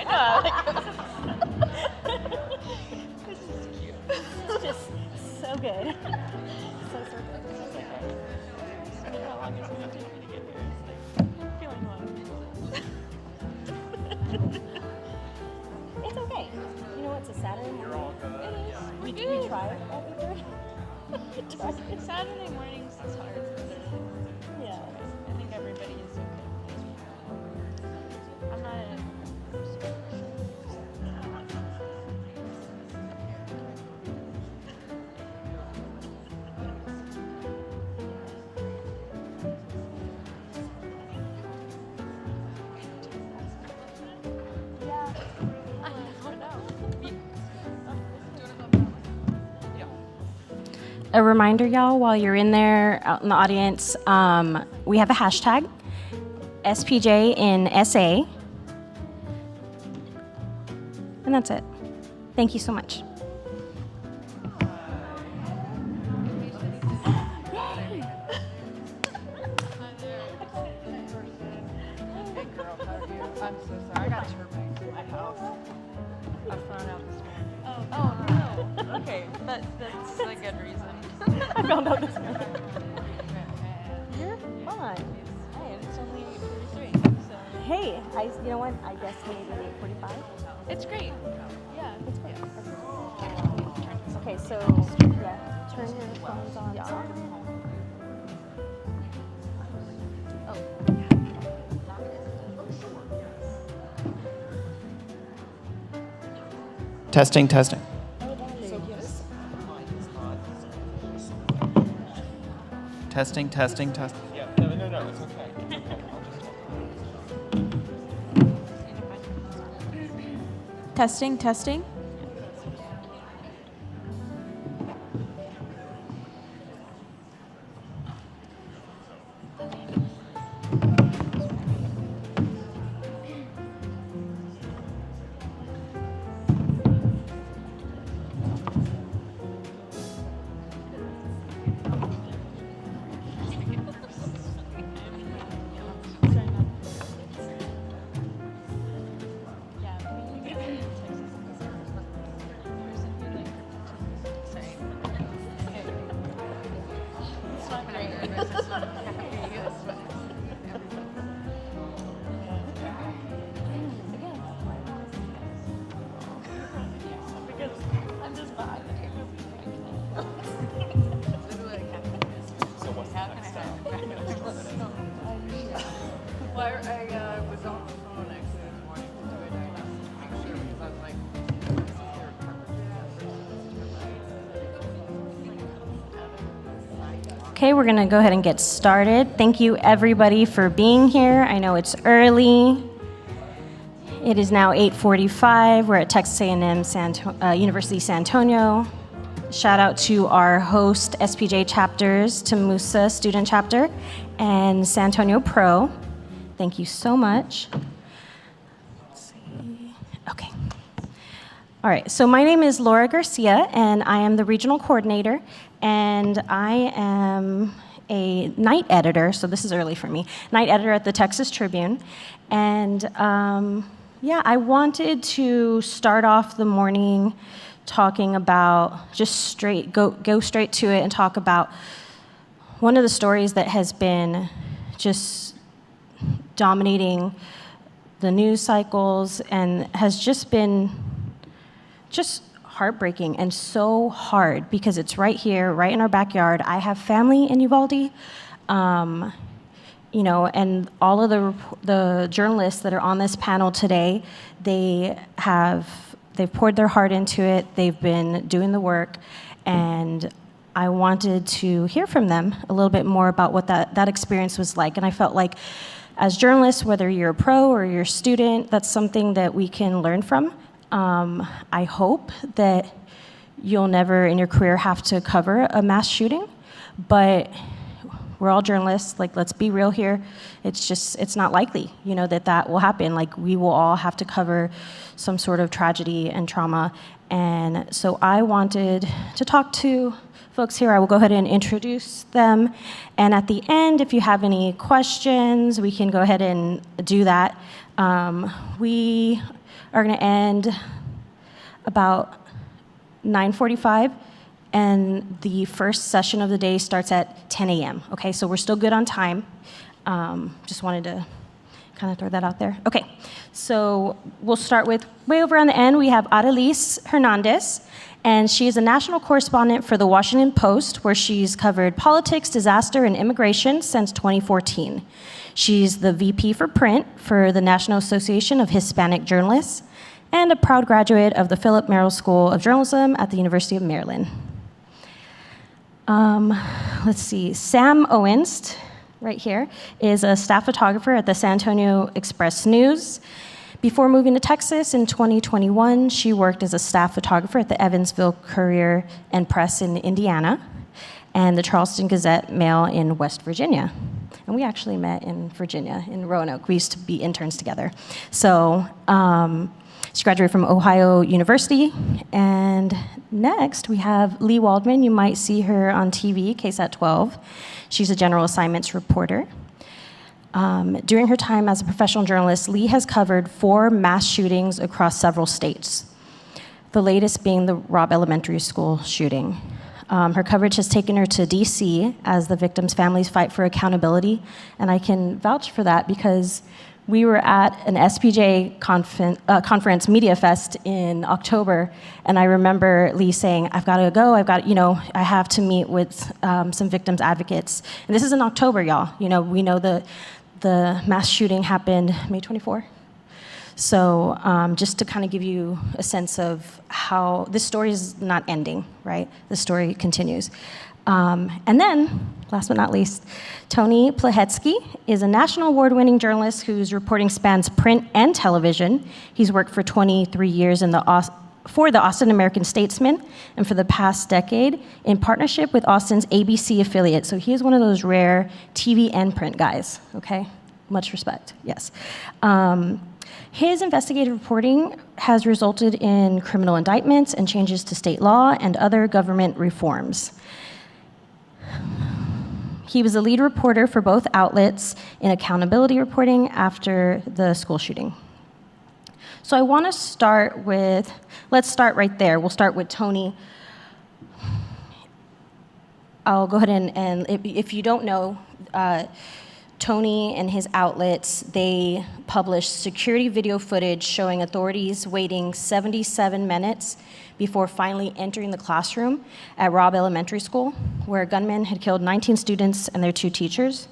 I know. This is cute. It's just so good. So good. I mean, how long is it going to take me to get here? It's feeling low. It's okay. You know, it's a Saturday morning. You're all good. It is. Yeah. We try it every third. Saturday mornings is hard. Yeah. I think everybody is okay. I'm not A reminder, y'all, while you're in there, out in the audience, we have a hashtag, SPJ in SA. And that's it. Thank you so much. I'm so sorry. I got termites in my house. I found out this morning. Oh no. Okay, that's a good reason. I found out this morning. You're fine. Hey, it's only 8:43. So Hey, you know what? I guess maybe 8:45. it's great. Yeah, it's great. Okay, so yeah, turn your phones on. Testing. Testing. Yeah, no, it's okay. Testing. Okay, we're gonna go ahead and get started. Thank you everybody for being here. I know it's early. It is now 8:45. We're at Texas A&M University-San Antonio. Shout out to our host SPJ chapters, Temusa Student Chapter, and San Antonio Pro. Thank you so much. Let's see. Okay. All right, so my name is Laura Garcia, and I am the regional coordinator, and I am a night editor, so this is early for me, night editor at the Texas Tribune. And I wanted to start off the morning talking about, just go straight to it and talk about one of the stories that has been just dominating the news cycles and has just been heartbreaking and so hard because it's right here, right in our backyard. I have family in Uvalde, and all of the journalists that are on this panel today, they've poured their heart into it. They've been doing the work, and I wanted to hear from them a little bit more about what that experience was like. And I felt like, as journalists, whether you're a pro or you're a student, that's something that we can learn from. I hope that you'll never in your career have to cover a mass shooting, but we're all journalists. Like, let's be real here. It's not likely, that will happen. Like, we will all have to cover some sort of tragedy and trauma. And so I wanted to talk to folks here. I will go ahead and introduce them. And at the end, if you have any questions, we can go ahead and do that. We are going to end about 9:45, and the first session of the day starts at 10 a.m. Okay, so we're still good on time. Just wanted to kind of throw that out there. Okay, so we'll start with, way over on the end, we have Arelis Hernandez, and she is a national correspondent for the Washington Post, where she's covered politics, disaster, and immigration since 2014. She's the VP for print for the National Association of Hispanic Journalists, and a proud graduate of the Philip Merrill School of Journalism at the University of Maryland. Let's see, Sam Owens, right here, is a staff photographer at the San Antonio Express-News. Before moving to Texas in 2021, she worked as a staff photographer at the Evansville Courier and Press in Indiana and the Charleston Gazette-Mail in West Virginia. And we actually met in Virginia, in Roanoke. We used to be interns together. So she graduated from Ohio University. And next, we have Leigh Waldman. You might see her on TV, KSAT 12. She's a general assignments reporter. During her time as a professional journalist, Leigh has covered 4 mass shootings across several states, the latest being the Robb Elementary School shooting. Her coverage has taken her to D.C. as the victims' families fight for accountability, and I can vouch for that because we were at an SPJ conference, Media Fest, in October, and I remember Leigh saying, I've got to go, I have to meet with some victims' advocates. And this is in October, y'all. We know the mass shooting happened May 24. So just to kind of give you a sense of how this story is not ending, right? The story continues. And then, last but not least, Tony Plohetski is a national award-winning journalist whose reporting spans print and television. He's worked for 23 years for the Austin American-Statesman, and for the past decade in partnership with Austin's ABC affiliate. So he is one of those rare TV and print guys, okay? Much respect, yes. His investigative reporting has resulted in criminal indictments and changes to state law and other government reforms. He was the lead reporter for both outlets in accountability reporting after the school shooting. So I want to start with, let's start right there. We'll start with Tony. I'll go ahead and if you don't know, Tony and his outlets, they published security video footage showing authorities waiting 77 minutes before finally entering the classroom at Robb Elementary School, where gunmen had killed 19 students and their 2 teachers.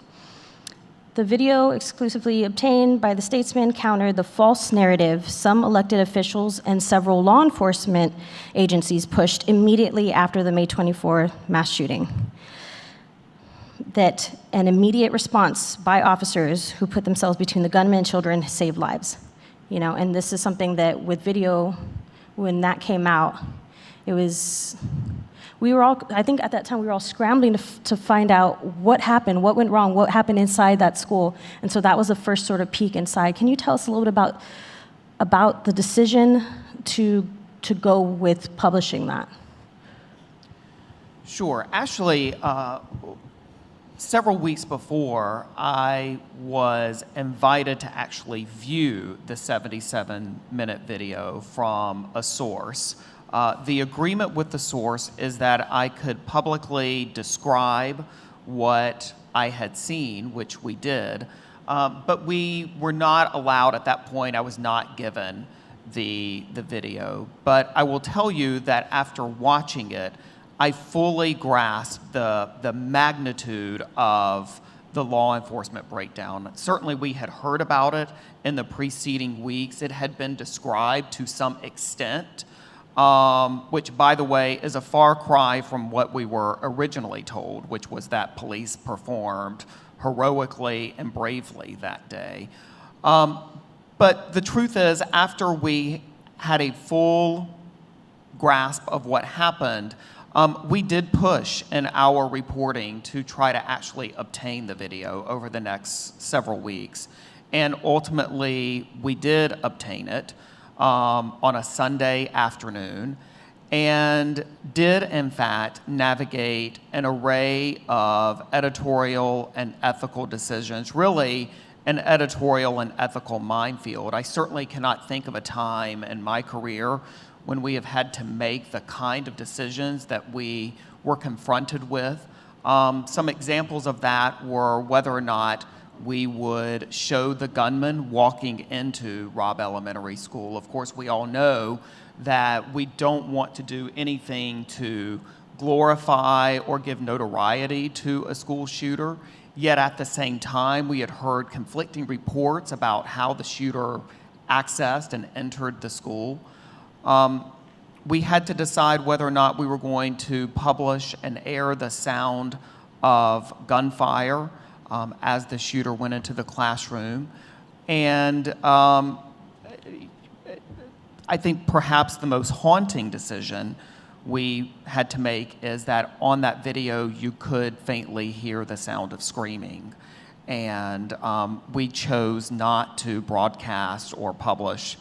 The video, exclusively obtained by the Statesman, countered the false narrative some elected officials and several law enforcement agencies pushed immediately after the May 24 mass shooting, that an immediate response by officers who put themselves between the gunmen and children saved lives. And this is something that with video, when that came out, I think at that time we were all scrambling to find out what happened, what went wrong, what happened inside that school. And so that was the first sort of peek inside. Can you tell us a little bit about the decision to go with publishing that? Sure. Actually, several weeks before, I was invited to actually view the 77-minute video from a source. The agreement with the source is that I could publicly describe what I had seen, which we did, but we were not allowed at that point. I was not given the video. But I will tell you that after watching it, I fully grasped the magnitude of the law enforcement breakdown. Certainly we had heard about it in the preceding weeks. It had been described to some extent, which, by the way, is a far cry from what we were originally told, which was that police performed heroically and bravely that day. But the truth is, after we had a full grasp of what happened, we did push in our reporting to try to actually obtain the video over the next several weeks. And ultimately, we did obtain it on a Sunday afternoon and did, in fact, navigate an array of editorial and ethical decisions, really an editorial and ethical minefield. I certainly cannot think of a time in my career when we have had to make the kind of decisions that we were confronted with. Some examples of that were whether or not we would show the gunman walking into Robb Elementary School. Of course, we all know that we don't want to do anything to glorify or give notoriety to a school shooter. Yet at the same time, we had heard conflicting reports about how the shooter accessed and entered the school. We had to decide whether or not we were going to publish and air the sound of gunfire as the shooter went into the classroom. And I think perhaps the most haunting decision we had to make is that on that video you could faintly hear the sound of screaming. And we chose not to broadcast or publish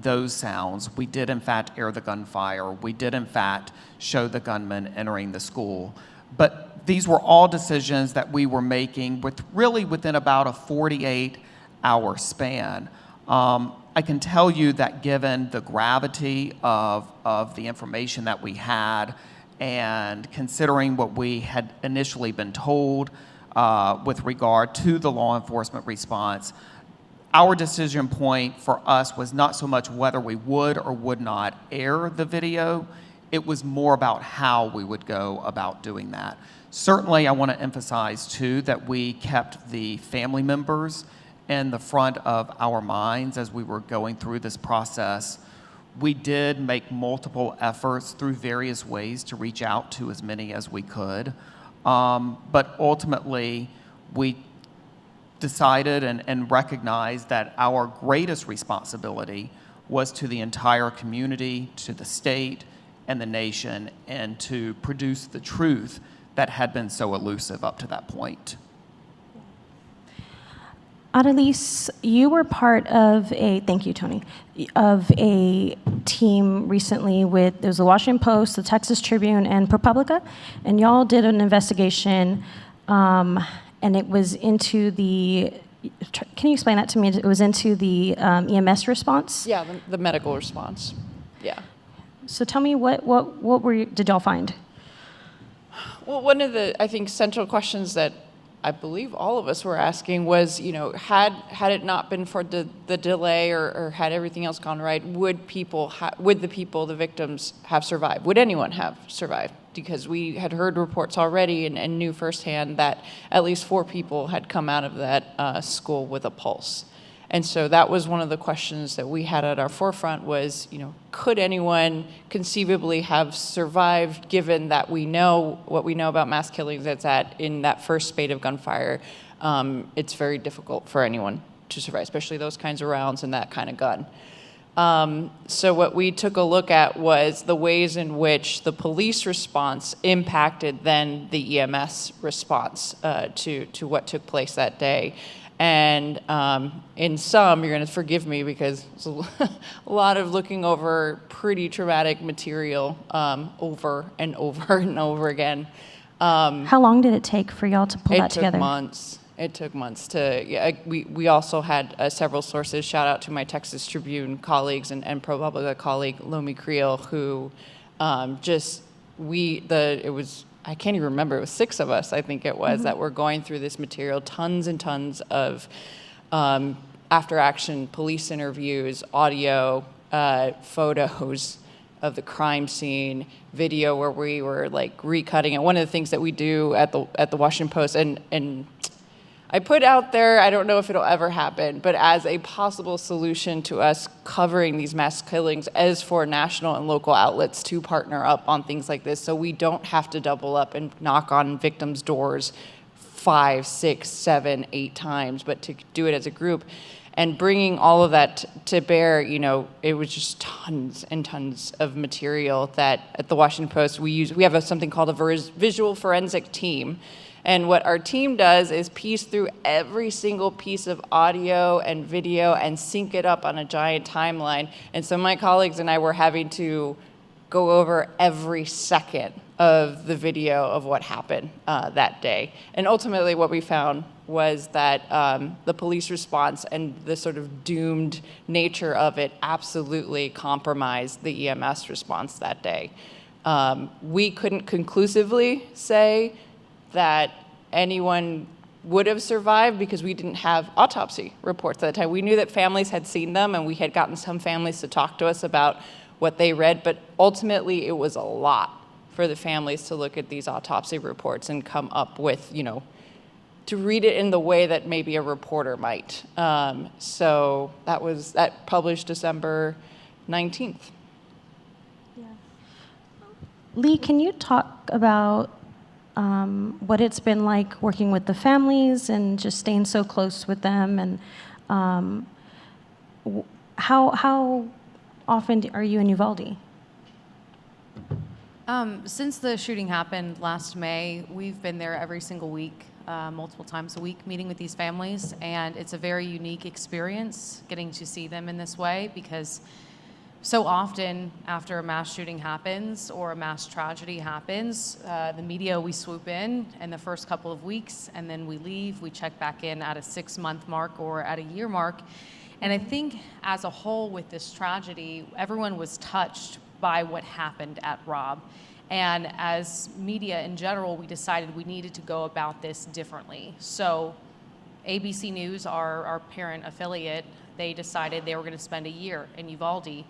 those sounds. We did in fact air the gunfire. We did in fact show the gunman entering the school. But these were all decisions that we were making within about a 48-hour span. I can tell you that given the gravity of the information that we had, and considering what we had initially been told with regard to the law enforcement response, our decision point for us was not so much whether we would or would not air the video. It was more about how we would go about doing that. Certainly, I want to emphasize, too, that we kept the family members in the front of our minds as we were going through this process. We did make multiple efforts through various ways to reach out to as many as we could. But ultimately, we decided and recognized that our greatest responsibility was to the entire community, to the state, and the nation, and to produce the truth that had been so elusive up to that point. Arelis, you were part of thank you, Tony, of a team recently with, there was the Washington Post, the Texas Tribune, and ProPublica, and y'all did an investigation, and it was into the, can you explain that to me? It was into the EMS response? Yeah, the medical response. Yeah. So tell me, what did y'all find? Well, one of the, I think, central questions that I believe all of us were asking was, had it not been for the delay or had everything else gone right, would the victims have survived? Would anyone have survived? Because we had heard reports already and knew firsthand that at least 4 people had come out of that school with a pulse. And so that was one of the questions that we had at our forefront was, could anyone conceivably have survived given that we know what we know about mass killings that's in that first spate of gunfire? It's very difficult for anyone to survive, especially those kinds of rounds and that kind of gun. So what we took a look at was the ways in which the police response impacted then the EMS response to what took place that day. And in some, you're going to forgive me because it's a lot of looking over pretty traumatic material over and over and over again. How long did it take for y'all to pull that together? It took months to, yeah, we also had several sources. Shout out to my Texas Tribune colleagues and ProPublica colleague, Lomi Creel, who it was, I can't even remember, it was 6 of us, I think it was, that were going through this material, tons and tons of after-action police interviews, audio, photos of the crime scene, video where we were like recutting it. One of the things that we do at the Washington Post, and I put out there, I don't know if it'll ever happen, but as a possible solution to us covering these mass killings as for national and local outlets to partner up on things like this so we don't have to double up and knock on victims' doors 5, 6, 7, 8 times, but to do it as a group. And bringing all of that to bear, it was just tons and tons of material that at the Washington Post we have something called a visual forensic team. And what our team does is piece through every single piece of audio and video and sync it up on a giant timeline. And so my colleagues and I were having to go over every second of the video of what happened that day. And ultimately what we found was that the police response and the sort of doomed nature of it absolutely compromised the EMS response that day. We couldn't conclusively say that anyone would have survived because we didn't have autopsy reports at the time. We knew that families had seen them, and we had gotten some families to talk to us about what they read, but ultimately it was a lot for the families to look at these autopsy reports and come up with, to read it in the way that maybe a reporter might. So that published December 19th. Yeah. Leigh, can you talk about what it's been like working with the families and just staying so close with them, and how often are you in Uvalde? Since the shooting happened last May, we've been there every single week, multiple times a week, meeting with these families, and it's a very unique experience getting to see them in this way, because so often after a mass shooting happens or a mass tragedy happens, the media, we swoop in the first couple of weeks, and then we leave. We check back in at a 6-month mark or at a year mark. And I think as a whole with this tragedy, everyone was touched by what happened at Robb. And as media in general, we decided we needed to go about this differently. So ABC News, our parent affiliate, they decided they were going to spend a year in Uvalde.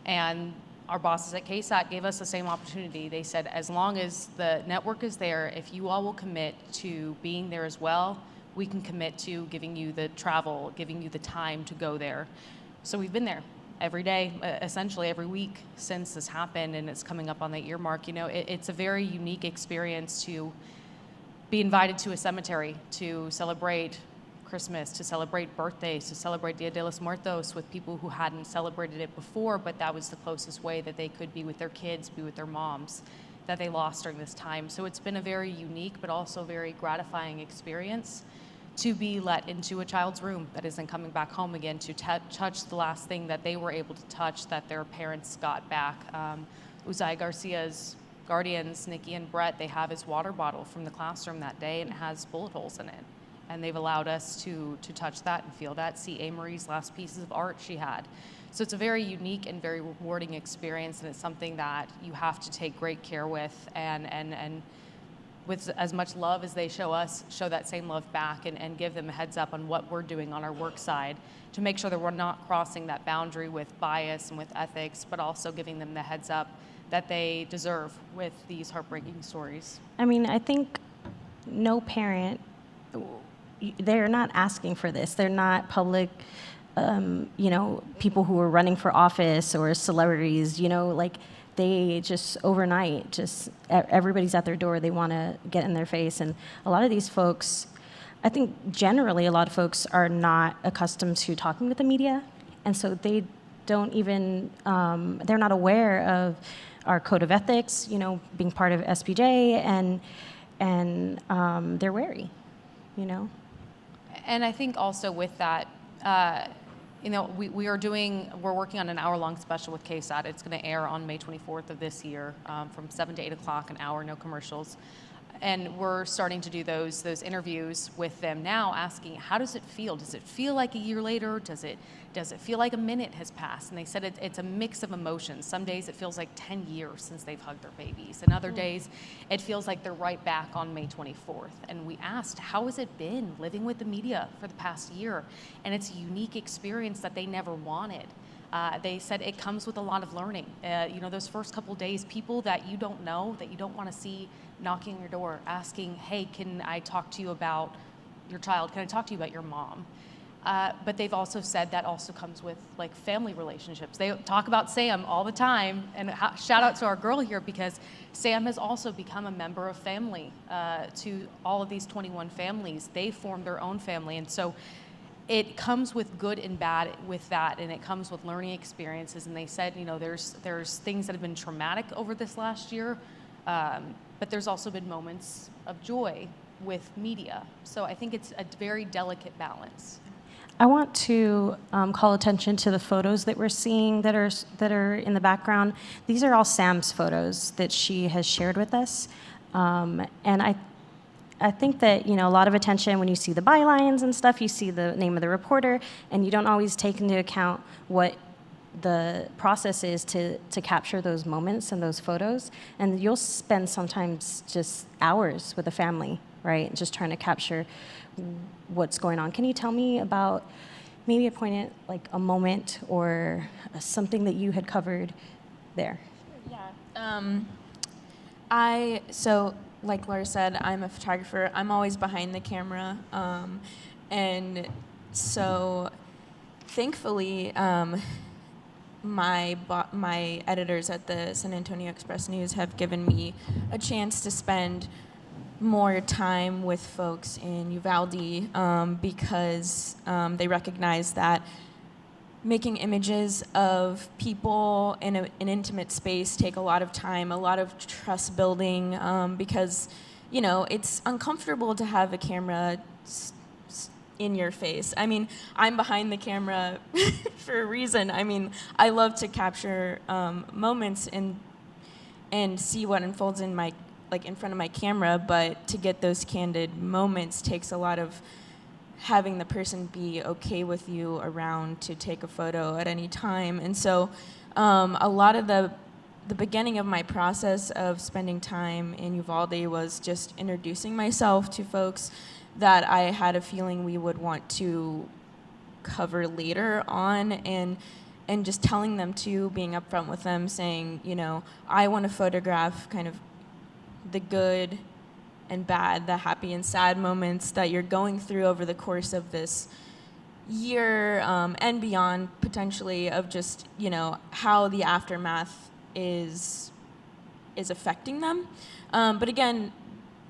And our bosses at KSAT gave us the same opportunity. They said, as long as the network is there, if you all will commit to being there as well, we can commit to giving you the travel, giving you the time to go there. So we've been there every day, essentially every week since this happened, and it's coming up on the year mark. It's a very unique experience to be invited to a cemetery to celebrate Christmas, to celebrate birthdays, to celebrate Dia de los Muertos with people who hadn't celebrated it before, but that was the closest way that they could be with their kids, be with their moms that they lost during this time. So it's been a very unique but also very gratifying experience to be let into a child's room that isn't coming back home again, to touch the last thing that they were able to touch that their parents got back. Laura Garcia's guardians, Nikki and Brett, they have his water bottle from the classroom that day, and it has bullet holes in it. And they've allowed us to touch that and feel that, see A-Marie's last pieces of art she had. So it's a very unique and very rewarding experience, and it's something that you have to take great care with, and with as much love as they show us, show that same love back, and give them a heads up on what we're doing on our work side to make sure that we're not crossing that boundary with bias and with ethics, but also giving them the heads up that they deserve with these heartbreaking stories. I mean, I think no parent, they're not asking for this. They're not public, people who are running for office or celebrities, they just overnight, everybody's at their door. They want to get in their face. And a lot of these folks, I think generally a lot of folks are not accustomed to talking with the media. And so they don't even, they're not aware of our code of ethics, being part of SPJ, and they're wary, And I think also with that, we're working on an hour-long special with KSAT. It's going to air on May 24th of this year, from 7 to 8 o'clock, an hour, no commercials. And we're starting to do those interviews with them now, asking, how does it feel? Does it feel like a year later? Does it feel like a minute has passed? And they said it's a mix of emotions. Some days it feels like 10 years since they've hugged their babies. And other days it feels like they're right back on May 24th. And we asked, how has it been living with the media for the past year? And it's a unique experience that they never wanted. They said it comes with a lot of learning. Those first couple days, people that you don't know, that you don't want to see knocking on your door, asking, hey, can I talk to you about your child? Can I talk to you about your mom? But they've also said that also comes with family relationships. They talk about Sam all the time, and shout out to our girl here, because Sam has also become a member of family to all of these 21 families. They formed their own family, and so it comes with good and bad with that, and it comes with learning experiences. And they said, there's things that have been traumatic over this last year, but there's also been moments of joy with media. So I think it's a very delicate balance. I want to call attention to the photos that we're seeing that are in the background. These are all Sam's photos that she has shared with us, and I think that, a lot of attention when you see the bylines and stuff, you see the name of the reporter, and you don't always take into account what the process is to capture those moments and those photos. And you'll spend sometimes just hours with a family, right? Just trying to capture what's going on. Can you tell me about maybe like a moment or something that you had covered there? Yeah. So like Laura said, I'm a photographer. I'm always behind the camera. And so thankfully, my editors at the San Antonio Express News have given me a chance to spend more time with folks in Uvalde because they recognize that making images of people in an intimate space take a lot of time, a lot of trust building, because, it's uncomfortable to have a camera in your face. I mean, I'm behind the camera for a reason. I mean, I love to capture moments and see what unfolds in front of my camera, but to get those candid moments takes a lot of having the person be okay with you around to take a photo at any time. And so a lot of the beginning of my process of spending time in Uvalde was just introducing myself to folks that I had a feeling we would want to cover later on, and just telling them too, being upfront with them, saying, I want to photograph kind of the good and bad, the happy and sad moments that you're going through over the course of this year and beyond, potentially, of just, how the aftermath is affecting them. But again,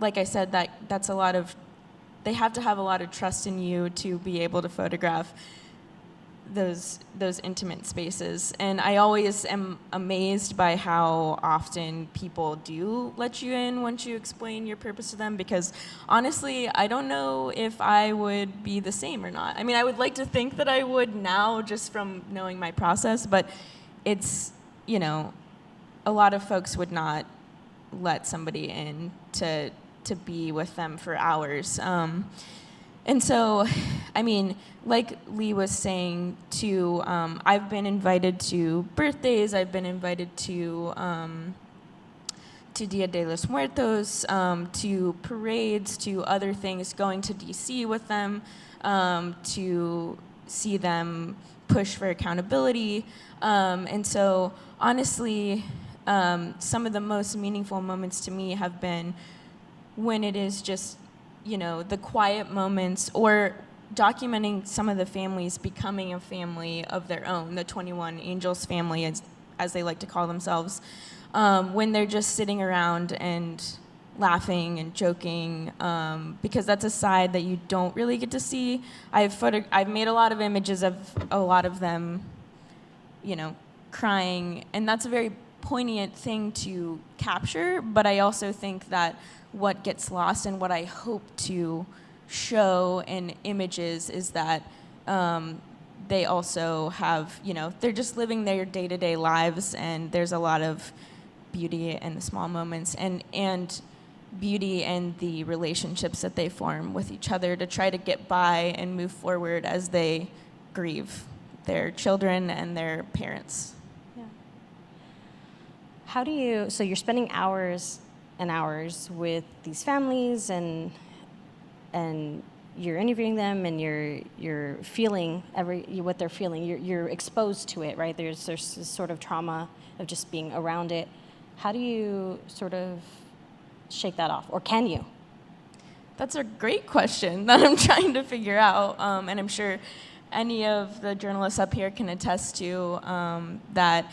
like I said, that's a lot of, they have to have a lot of trust in you to be able to photograph those intimate spaces. And I always am amazed by how often people do let you in once you explain your purpose to them, because honestly, I don't know if I would be the same or not. I mean, I would like to think that I would now, just from knowing my process, but it's, a lot of folks would not let somebody in to be with them for hours. And so, I mean, like Leigh was saying too, I've been invited to birthdays, I've been invited to Dia de los Muertos, to parades, to other things, going to DC with them, to see them push for accountability. And so, honestly, some of the most meaningful moments to me have been when it is just, the quiet moments, or documenting some of the families becoming a family of their own, the 21 Angels family, as they like to call themselves, when they're just sitting around and laughing and joking, because that's a side that you don't really get to see. I've made a lot of images of a lot of them, crying, and that's a very poignant thing to capture, but I also think that what gets lost and what I hope to show in images is that they also have, they're just living their day-to-day lives, and there's a lot of beauty in the small moments, and beauty in the relationships that they form with each other to try to get by and move forward as they grieve their children and their parents. Yeah. How do you, so you're spending hours and hours with these families, and you're interviewing them, and you're feeling what they're feeling. You're exposed to it, right? There's this sort of trauma of just being around it. How do you sort of shake that off, or can you? That's a great question that I'm trying to figure out, and I'm sure any of the journalists up here can attest to that.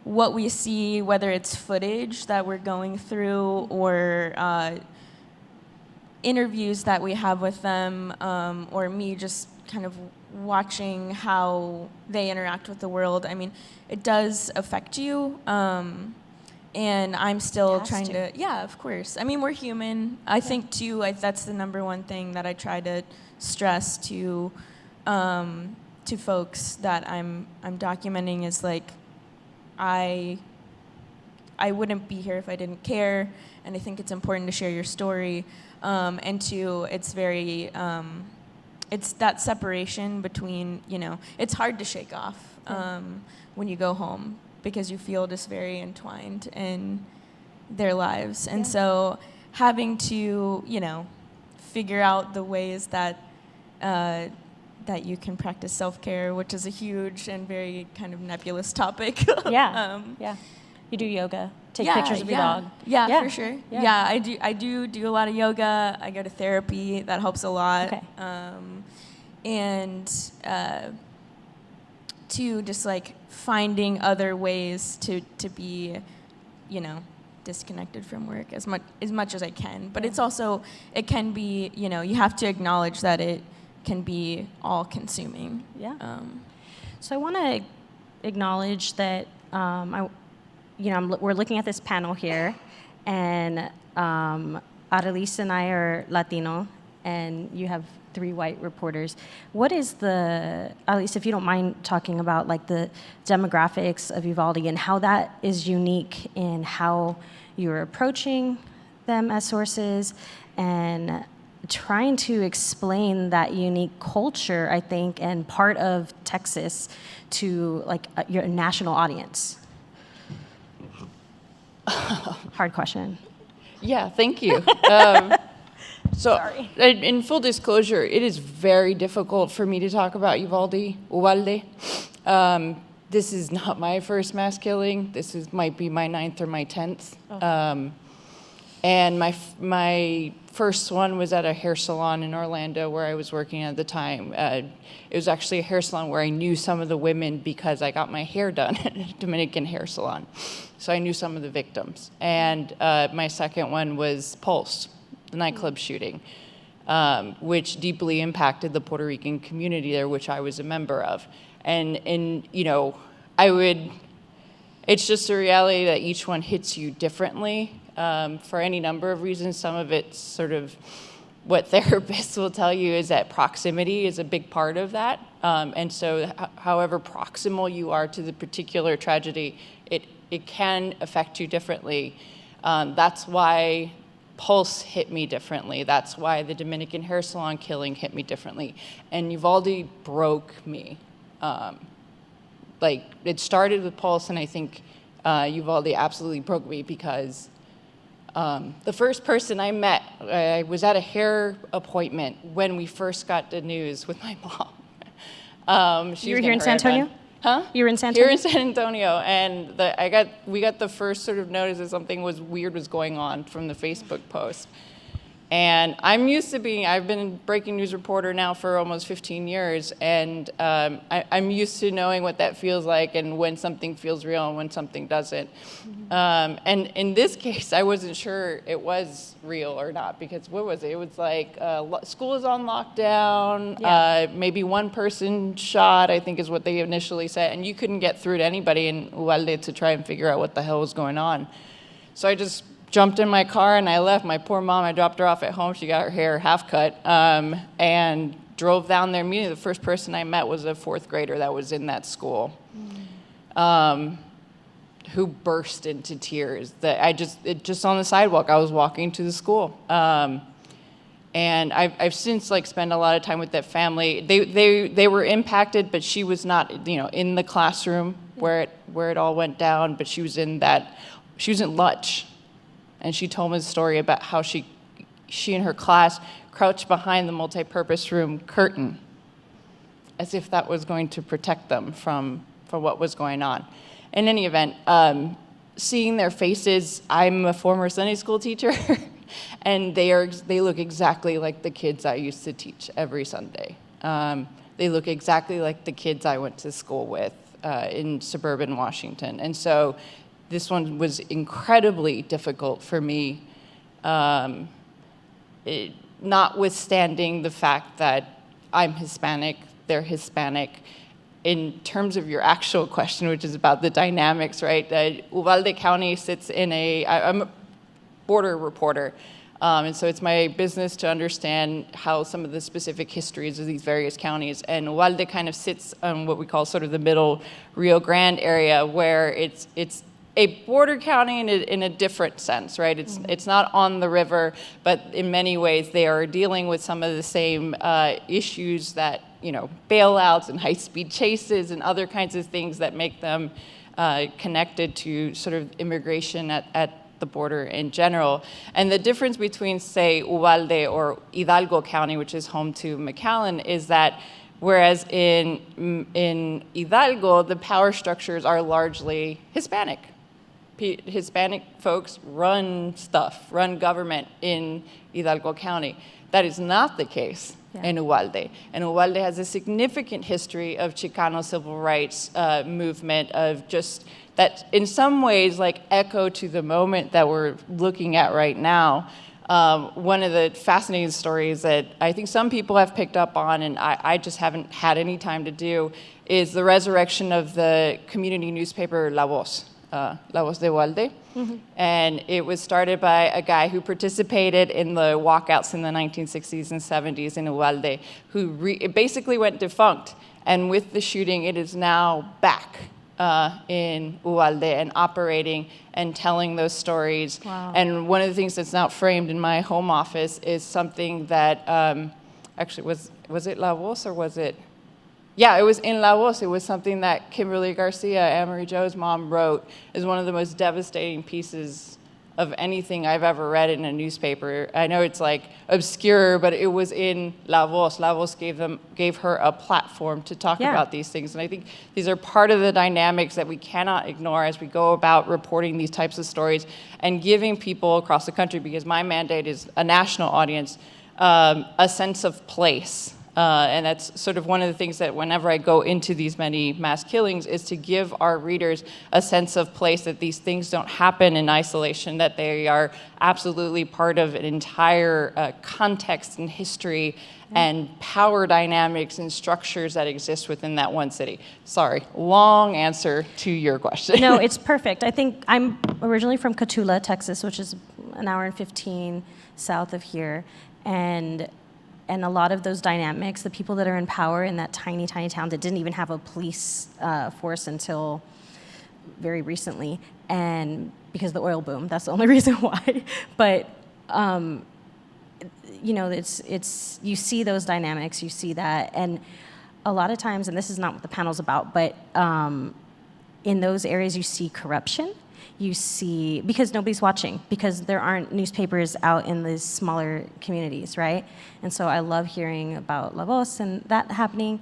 What we see, whether it's footage that we're going through or interviews that we have with them, or me just kind of watching how they interact with the world, I mean, it does affect you. And I'm still trying to, yeah, of course. I mean, we're human. I think, too, that's the number one thing that I try to stress to to folks that I'm documenting is like, I wouldn't be here if I didn't care, and I think it's important to share your story. And two, it's very, it's that separation between, it's hard to shake off when you go home, because you feel just very entwined in their lives. And so having to, figure out the ways that that you can practice self-care, which is a huge and very kind of nebulous topic. Yeah. You do yoga, take pictures of your dog. Yeah, for sure. Yeah, I do a lot of yoga. I go to therapy. That helps a lot. Okay. And to just like finding other ways to be, disconnected from work as much as I can. But it's also, it can be, you have to acknowledge that it can be all consuming. Yeah. So I want to acknowledge that we're looking at this panel here, and Arelis and I are Latino, and you have 3 white reporters. What is Arelis, if you don't mind talking about like the demographics of Uvalde and how that is unique in how you're approaching them as sources and trying to explain that unique culture, I think, and part of Texas to like your national audience? Hard question. Yeah, thank you. Sorry. In full disclosure, it is very difficult for me to talk about Uvalde. This is not my first mass killing. Might be my 9th or my 10th. Oh. And my first one was at a hair salon in Orlando where I was working at the time. It was actually a hair salon where I knew some of the women because I got my hair done at a Dominican hair salon. So I knew some of the victims. And my second one was Pulse, the nightclub shooting, which deeply impacted the Puerto Rican community there, which I was a member of. And it's just a reality that each one hits you differently. For any number of reasons. Some of it's sort of what therapists will tell you is that proximity is a big part of that. And so however proximal you are to the particular tragedy, it can affect you differently. That's why Pulse hit me differently. That's why the Dominican hair salon killing hit me differently. And Uvalde broke me. It started with Pulse, and I think Uvalde absolutely broke me because the first person I met, I was at a hair appointment when we first got the news with my mom. You were here in San Antonio? Huh? You were in San Antonio? Here in San Antonio, and we got the first sort of notice that something weird was going on from the Facebook post. And I've been a breaking news reporter now for almost 15 years, and I'm used to knowing what that feels like and when something feels real and when something doesn't. And in this case, I wasn't sure it was real or not, because what was it? It was like school is on lockdown, maybe one person shot, I think is what they initially said, and you couldn't get through to anybody in Uvalde to try and figure out what the hell was going on. So I just jumped in my car and I left. My poor mom, I dropped her off at home. She got her hair half cut, and drove down there immediately. The first person I met was a 4th grader that was in that school, who burst into tears. Just on the sidewalk, I was walking to the school. And I've since spent a lot of time with that family. They were impacted, but she was not, in the classroom where it all went down, but she was in Lutch. And she told me the story about how she and her class crouched behind the multipurpose room curtain as if that was going to protect them from what was going on. In any event, seeing their faces, I'm a former Sunday school teacher, and they look exactly like the kids I used to teach every Sunday. They look exactly like the kids I went to school with in suburban Washington. And so this one was incredibly difficult for me, notwithstanding the fact that I'm Hispanic, they're Hispanic. In terms of your actual question, which is about the dynamics, right? Uvalde County sits in I'm a border reporter. And so it's my business to understand how some of the specific histories of these various counties. And Uvalde kind of sits on what we call sort of the middle Rio Grande area, where it's a border county in a different sense, right? It's not on the river, but in many ways they are dealing with some of the same issues that, bailouts and high-speed chases and other kinds of things that make them connected to sort of immigration at the border in general. And the difference between, say, Uvalde or Hidalgo County, which is home to McAllen, is that whereas in Hidalgo, the power structures are largely Hispanic. Hispanic folks run government in Hidalgo County. That is not the case in Uvalde. And Uvalde has a significant history of Chicano civil rights movement, of just that in some ways like echo to the moment that we're looking at right now. One of the fascinating stories that I think some people have picked up on, and I just haven't had any time to do, is the resurrection of the community newspaper La Voz de Uvalde. And it was started by a guy who participated in the walkouts in the 1960s and 70s in Uvalde, who it basically went defunct. And with the shooting, it is now back in Uvalde and operating and telling those stories. Wow. And one of the things that's now framed in my home office is something that actually was it La Voz or was it? Yeah, it was in La Voz. It was something that Kimberly Garcia, Anne-Marie Jo's mom, wrote. Is one of the most devastating pieces of anything I've ever read in a newspaper. I know it's like obscure, but it was in La Voz. La Voz gave her a platform to talk about these things. And I think these are part of the dynamics that we cannot ignore as we go about reporting these types of stories and giving people across the country, because my mandate is a national audience, a sense of place. And that's sort of one of the things that whenever I go into these many mass killings is to give our readers a sense of place, that these things don't happen in isolation, that they are absolutely part of an entire context and history and power dynamics and structures that exist within that one city. Sorry, long answer to your question. No, it's perfect. I think I'm originally from Cotulla, Texas, which is an hour and 15 south of here. And a lot of those dynamics, the people that are in power in that tiny, tiny town that didn't even have a police force until very recently, and because of the oil boom, that's the only reason why. But it's you see those dynamics, you see that, and a lot of times, and this is not what the panel's about, but in those areas you see corruption. You see, because nobody's watching, because there aren't newspapers out in these smaller communities, right? And so I love hearing about La Voz and that happening.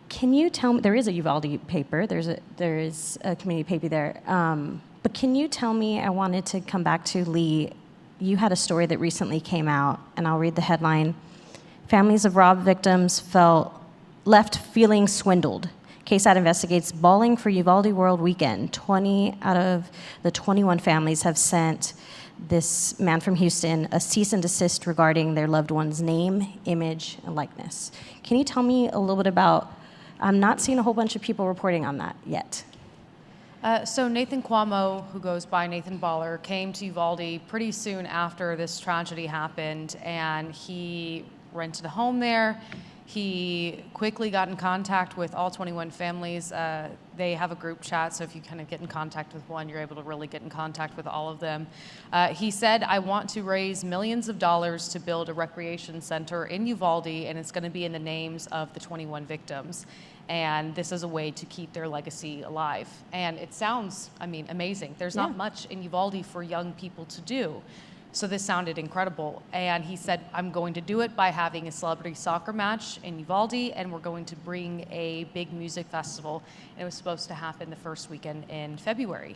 Can you tell me, there is a Uvalde paper, there is a community paper there, but can you tell me, I wanted to come back to Leigh, you had a story that recently came out, and I'll read the headline. Families of Robb victims left feeling swindled. KSAT investigates bawling for Uvalde World Weekend. 20 out of the 21 families have sent this man from Houston a cease and desist regarding their loved one's name, image, and likeness. Can you tell me a little bit about, I'm not seeing a whole bunch of people reporting on that yet. So Nathan Cuomo, who goes by Nathan Baller, came to Uvalde pretty soon after this tragedy happened, and he rented a home there. He quickly got in contact with all 21 families. They have a group chat, so if you kind of get in contact with one, you're able to really get in contact with all of them. He said, I want to raise millions of dollars to build a recreation center in Uvalde, and it's going to be in the names of the 21 victims. And this is a way to keep their legacy alive. And it sounds, amazing. There's not much in Uvalde for young people to do. So this sounded incredible. And he said, I'm going to do it by having a celebrity soccer match in Uvalde, and we're going to bring a big music festival. And it was supposed to happen the first weekend in February.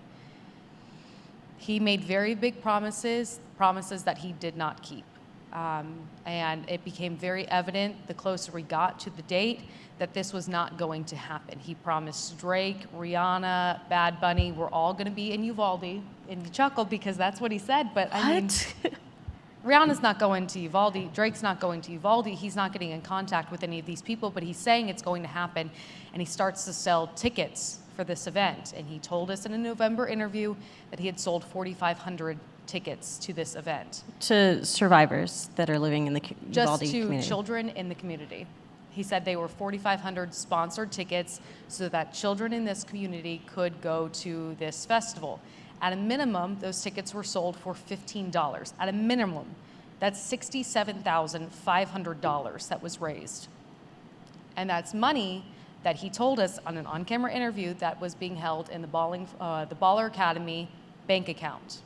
He made very big promises that he did not keep. And it became very evident the closer we got to the date that this was not going to happen. He promised Drake, Rihanna, Bad Bunny, we're all going to be in Uvalde. And you chuckle because that's what he said, but Rihanna's not going to Uvalde, Drake's not going to Uvalde, he's not getting in contact with any of these people, but he's saying it's going to happen, and he starts to sell tickets for this event. And he told us in a November interview that he had sold 4,500 tickets to this event. To survivors that are living in the Just Uvalde to community. children in the community. He said they were 4,500 sponsored tickets so that children in this community could go to this festival. At a minimum, those tickets were sold for $15. At a minimum, that's $67,500 that was raised. And that's money that he told us on an on-camera interview that was being held in the Baller Academy bank account.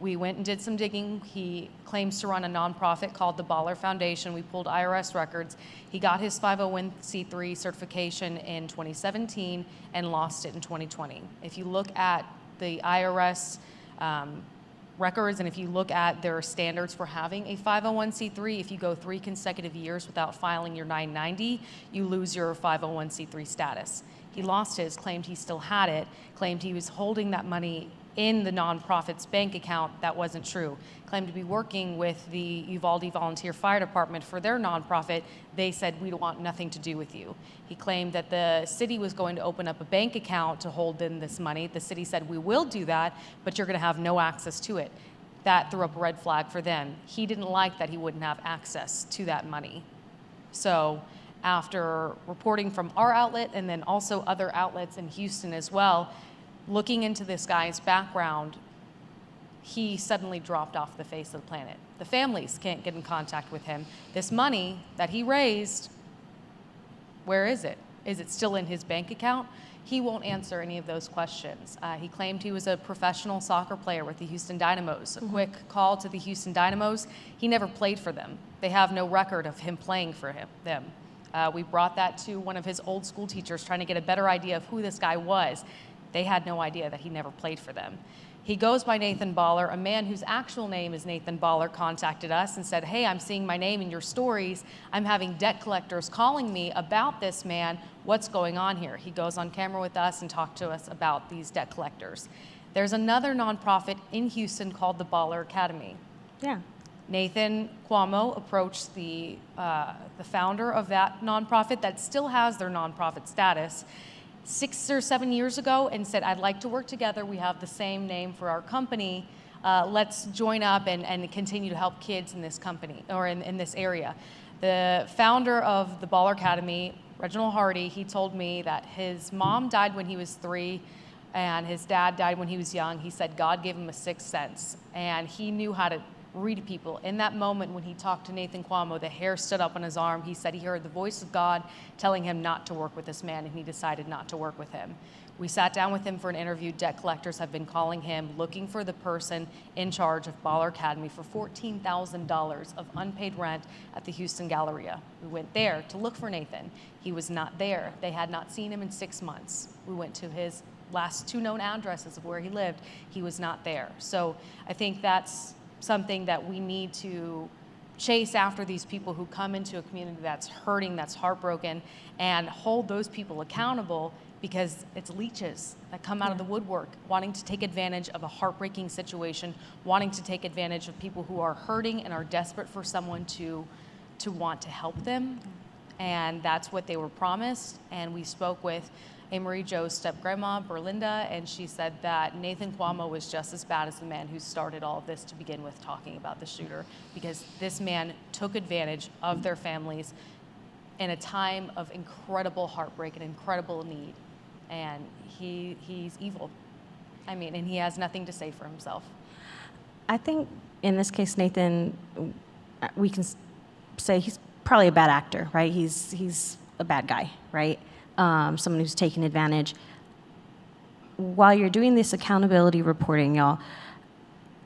We went and did some digging. He claims to run a nonprofit called the Baller Foundation. We pulled IRS records. He got his 501c3 certification in 2017 and lost it in 2020. If you look at the IRS records, and if you look at their standards for having a 501c3, if you go 3 consecutive years without filing your 990, you lose your 501c3 status. He lost his, claimed he still had it, claimed he was holding that money in the nonprofit's bank account. That wasn't true. Claimed to be working with the Uvalde Volunteer Fire Department for their nonprofit. They said, we don't want nothing to do with you. He claimed that the city was going to open up a bank account to hold in this money. The city said, we will do that, but you're going to have no access to it. That threw up a red flag for them. He didn't like that he wouldn't have access to that money. So after reporting from our outlet and then also other outlets in Houston as well, looking into this guy's background, he suddenly dropped off the face of the planet. The families can't get in contact with him. This money that he raised, where is it? Is it still in his bank account? He won't answer any of those questions. He claimed he was a professional soccer player with the Houston Dynamos. A quick call to the Houston Dynamos, he never played for them. They have no record of him playing for them. We brought that to one of his old school teachers, trying to get a better idea of who this guy was. They had no idea that he never played for them. He goes by Nathan Baller. A man whose actual name is Nathan Baller contacted us and said, hey, I'm seeing my name in your stories. I'm having debt collectors calling me about this man. What's going on here? He goes on camera with us and talked to us about these debt collectors. There's another nonprofit in Houston called the Baller Academy. Yeah. Nathan Cuomo approached the founder of that nonprofit that still has their nonprofit status 6 or 7 years ago and said, I'd like to work together. We have the same name for our company. Let's join up and continue to help kids in this company or in this area. The founder of the Baller Academy, Reginald Hardy, he told me that his mom died when he was 3 and his dad died when he was young. He said God gave him a sixth sense and he knew how to read people. In that moment when he talked to Nathan Cuomo, the hair stood up on his arm. He said he heard the voice of God telling him not to work with this man, and he decided not to work with him. We sat down with him for an interview. Debt collectors have been calling him, looking for the person in charge of Baller Academy for $14,000 of unpaid rent at the Houston Galleria. We went there to look for Nathan. He was not there. They had not seen him in 6 months. We went to his last 2 known addresses of where he lived. He was not there. So I think that's something that we need to chase after, these people who come into a community that's hurting, that's heartbroken, and hold those people accountable, because it's leeches that come out of the woodwork wanting to take advantage of a heartbreaking situation, wanting to take advantage of people who are hurting and are desperate for someone to want to help them. And that's what they were promised. And we spoke with Marie Jo's step-grandma, Berlinda, and she said that Nathan Cuomo was just as bad as the man who started all of this to begin with, talking about the shooter, because this man took advantage of their families in a time of incredible heartbreak and incredible need. And he's evil. I mean, and he has nothing to say for himself. I think in this case, Nathan, we can say he's probably a bad actor, right? He's a bad guy, right? Someone who's taking advantage. While you're doing this accountability reporting, y'all,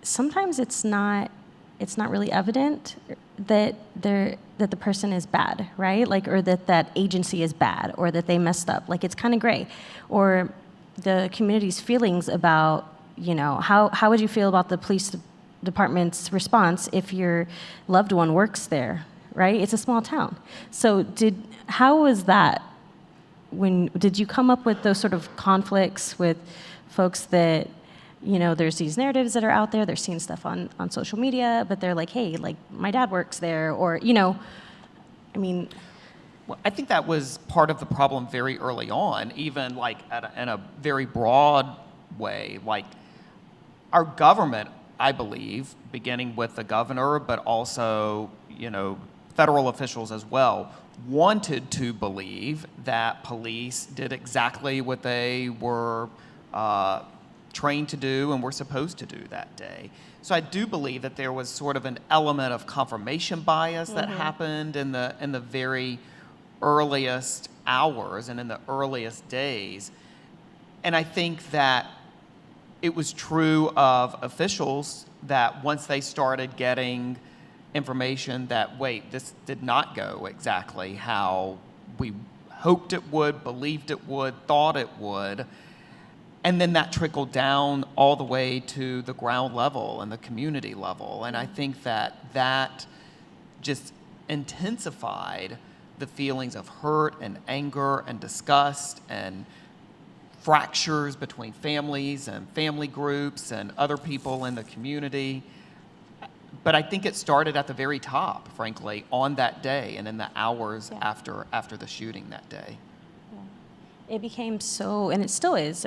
sometimes it's not really evident that the person is bad, right? Like, or that agency is bad, or that they messed up. Like, it's kind of gray. Or the community's feelings about, how would you feel about the police department's response if your loved one works there, right? It's a small town. So how was that? Did you come up with those sort of conflicts with folks that, there's these narratives that are out there, they're seeing stuff on social media, but they're like, hey, like, my dad works there, or, Well, I think that was part of the problem very early on, even like in a very broad way. Like, our government, I believe, beginning with the governor, but also, federal officials as well, wanted to believe that police did exactly what they were trained to do and were supposed to do that day. So I do believe that there was sort of an element of confirmation bias that happened in the very earliest hours and in the earliest days. And I think that it was true of officials that once they started getting information that, wait, this did not go exactly how we hoped it would, believed it would, thought it would, and then that trickled down all the way to the ground level and the community level. And I think that just intensified the feelings of hurt and anger and disgust and fractures between families and family groups and other people in the community. But I think it started at the very top, frankly, on that day and in the hours after the shooting that day. It became so, and it still is,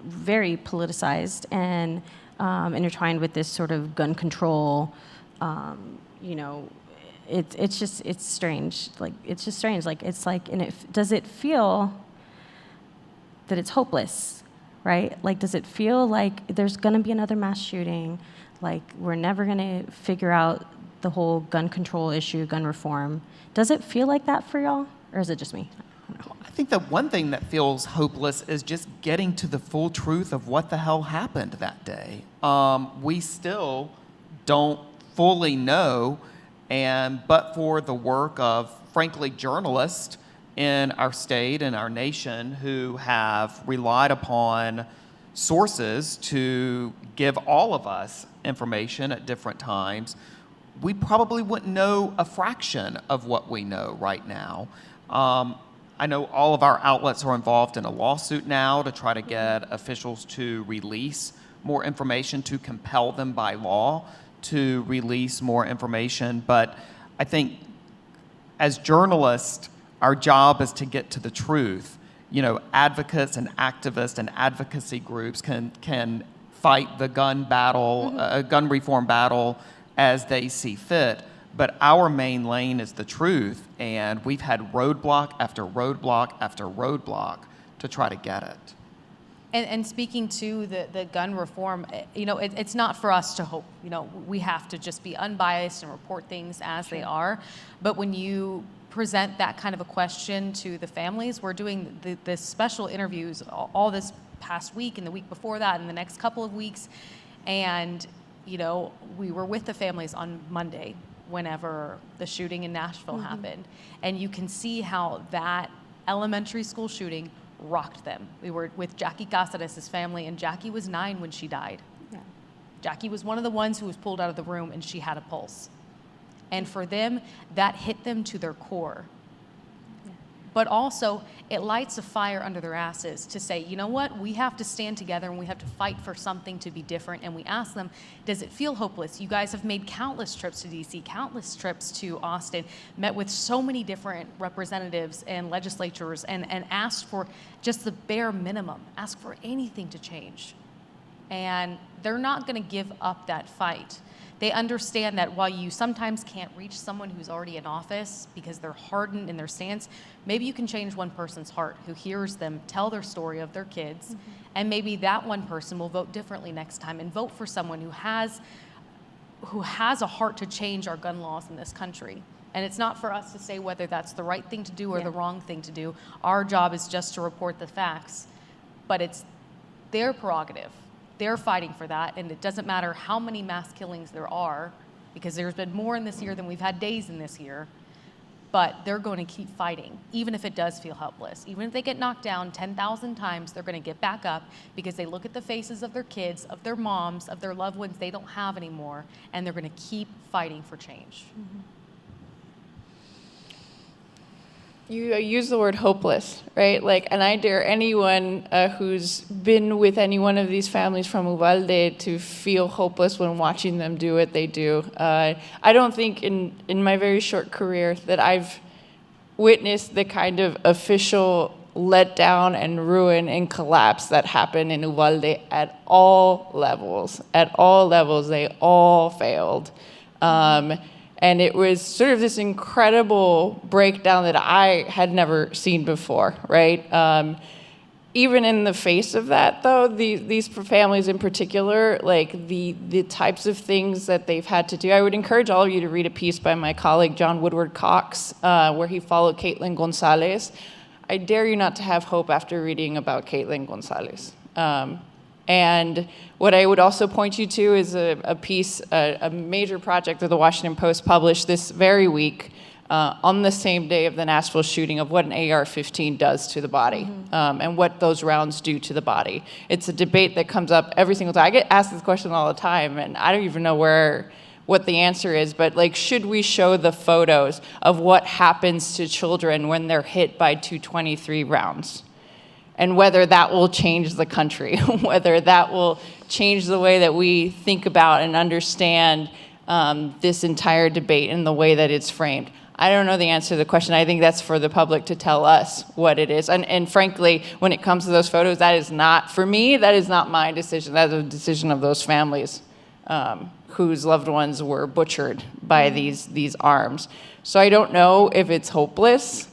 very politicized and intertwined with this sort of gun control. It's strange. It's just strange. Does it feel that it's hopeless, right? Does it feel like there's going to be another mass shooting? We're never going to figure out the whole gun control issue, gun reform. Does it feel like that for y'all, or is it just me? I think the one thing that feels hopeless is just getting to the full truth of what the hell happened that day. We still don't fully know, but for the work of, frankly, journalists in our state and our nation who have relied upon sources to give all of us information at different times, we probably wouldn't know a fraction of what we know right now. I know all of our outlets are involved in a lawsuit now to try to get officials to release more information, to compel them by law to release more information. But I think as journalists, our job is to get to the truth. Advocates and activists and advocacy groups can fight the gun battle, gun reform battle as they see fit. But our main lane is the truth, and we've had roadblock after roadblock after roadblock to try to get it. And speaking to the gun reform, it's not for us to hope. We have to just be unbiased and report things as they are. But when you present that kind of a question to the families, we're doing this special interviews all this past week and the week before that and the next couple of weeks. And, we were with the families on Monday whenever the shooting in Nashville happened. And you can see how that elementary school shooting rocked them. We were with Jackie Cáceres' family, and Jackie was 9 when she died. Yeah. Jackie was one of the ones who was pulled out of the room, and she had a pulse. And for them, that hit them to their core. Yeah. But also, it lights a fire under their asses to say, you know what, we have to stand together and we have to fight for something to be different. And we ask them, does it feel hopeless? You guys have made countless trips to DC, countless trips to Austin, met with so many different representatives and legislatures and asked for just the bare minimum, ask for anything to change. And they're not going to give up that fight. They understand that while you sometimes can't reach someone who's already in office because they're hardened in their stance, maybe you can change one person's heart who hears them tell their story of their kids, and maybe that one person will vote differently next time and vote for someone who has a heart to change our gun laws in this country. And it's not for us to say whether that's the right thing to do or the wrong thing to do. Our job is just to report the facts, but it's their prerogative. They're fighting for that, and it doesn't matter how many mass killings there are, because there's been more in this year than we've had days in this year, but they're going to keep fighting, even if it does feel helpless. Even if they get knocked down 10,000 times, they're going to get back up because they look at the faces of their kids, of their moms, of their loved ones they don't have anymore, and they're going to keep fighting for change. You use the word hopeless, right? And I dare anyone who's been with any one of these families from Uvalde to feel hopeless when watching them do what they do. I don't think in my very short career that I've witnessed the kind of official letdown and ruin and collapse that happened in Uvalde at all levels. At all levels, they all failed. And it was sort of this incredible breakdown that I had never seen before, right? Even in the face of that, though, these families in particular, like the types of things that they've had to do, I would encourage all of you to read a piece by my colleague John Woodward Cox, where he followed Caitlin Gonzalez. I dare you not to have hope after reading about Caitlin Gonzalez. And what I would also point you to is a piece, a major project that the Washington Post published this very week, on the same day of the Nashville shooting, of what an AR-15 does to the body, and what those rounds do to the body. It's a debate that comes up every single time. I get asked this question all the time, and I don't even know what the answer is, but like, should we show the photos of what happens to children when they're hit by 223 rounds? And whether that will change the country, whether that will change the way that we think about and understand this entire debate and the way that it's framed. I don't know the answer to the question. I think that's for the public to tell us what it is. And frankly, when it comes to those photos, that is not, for me, that is not my decision. That's a decision of those families whose loved ones were butchered by these arms. So I don't know if it's hopeless.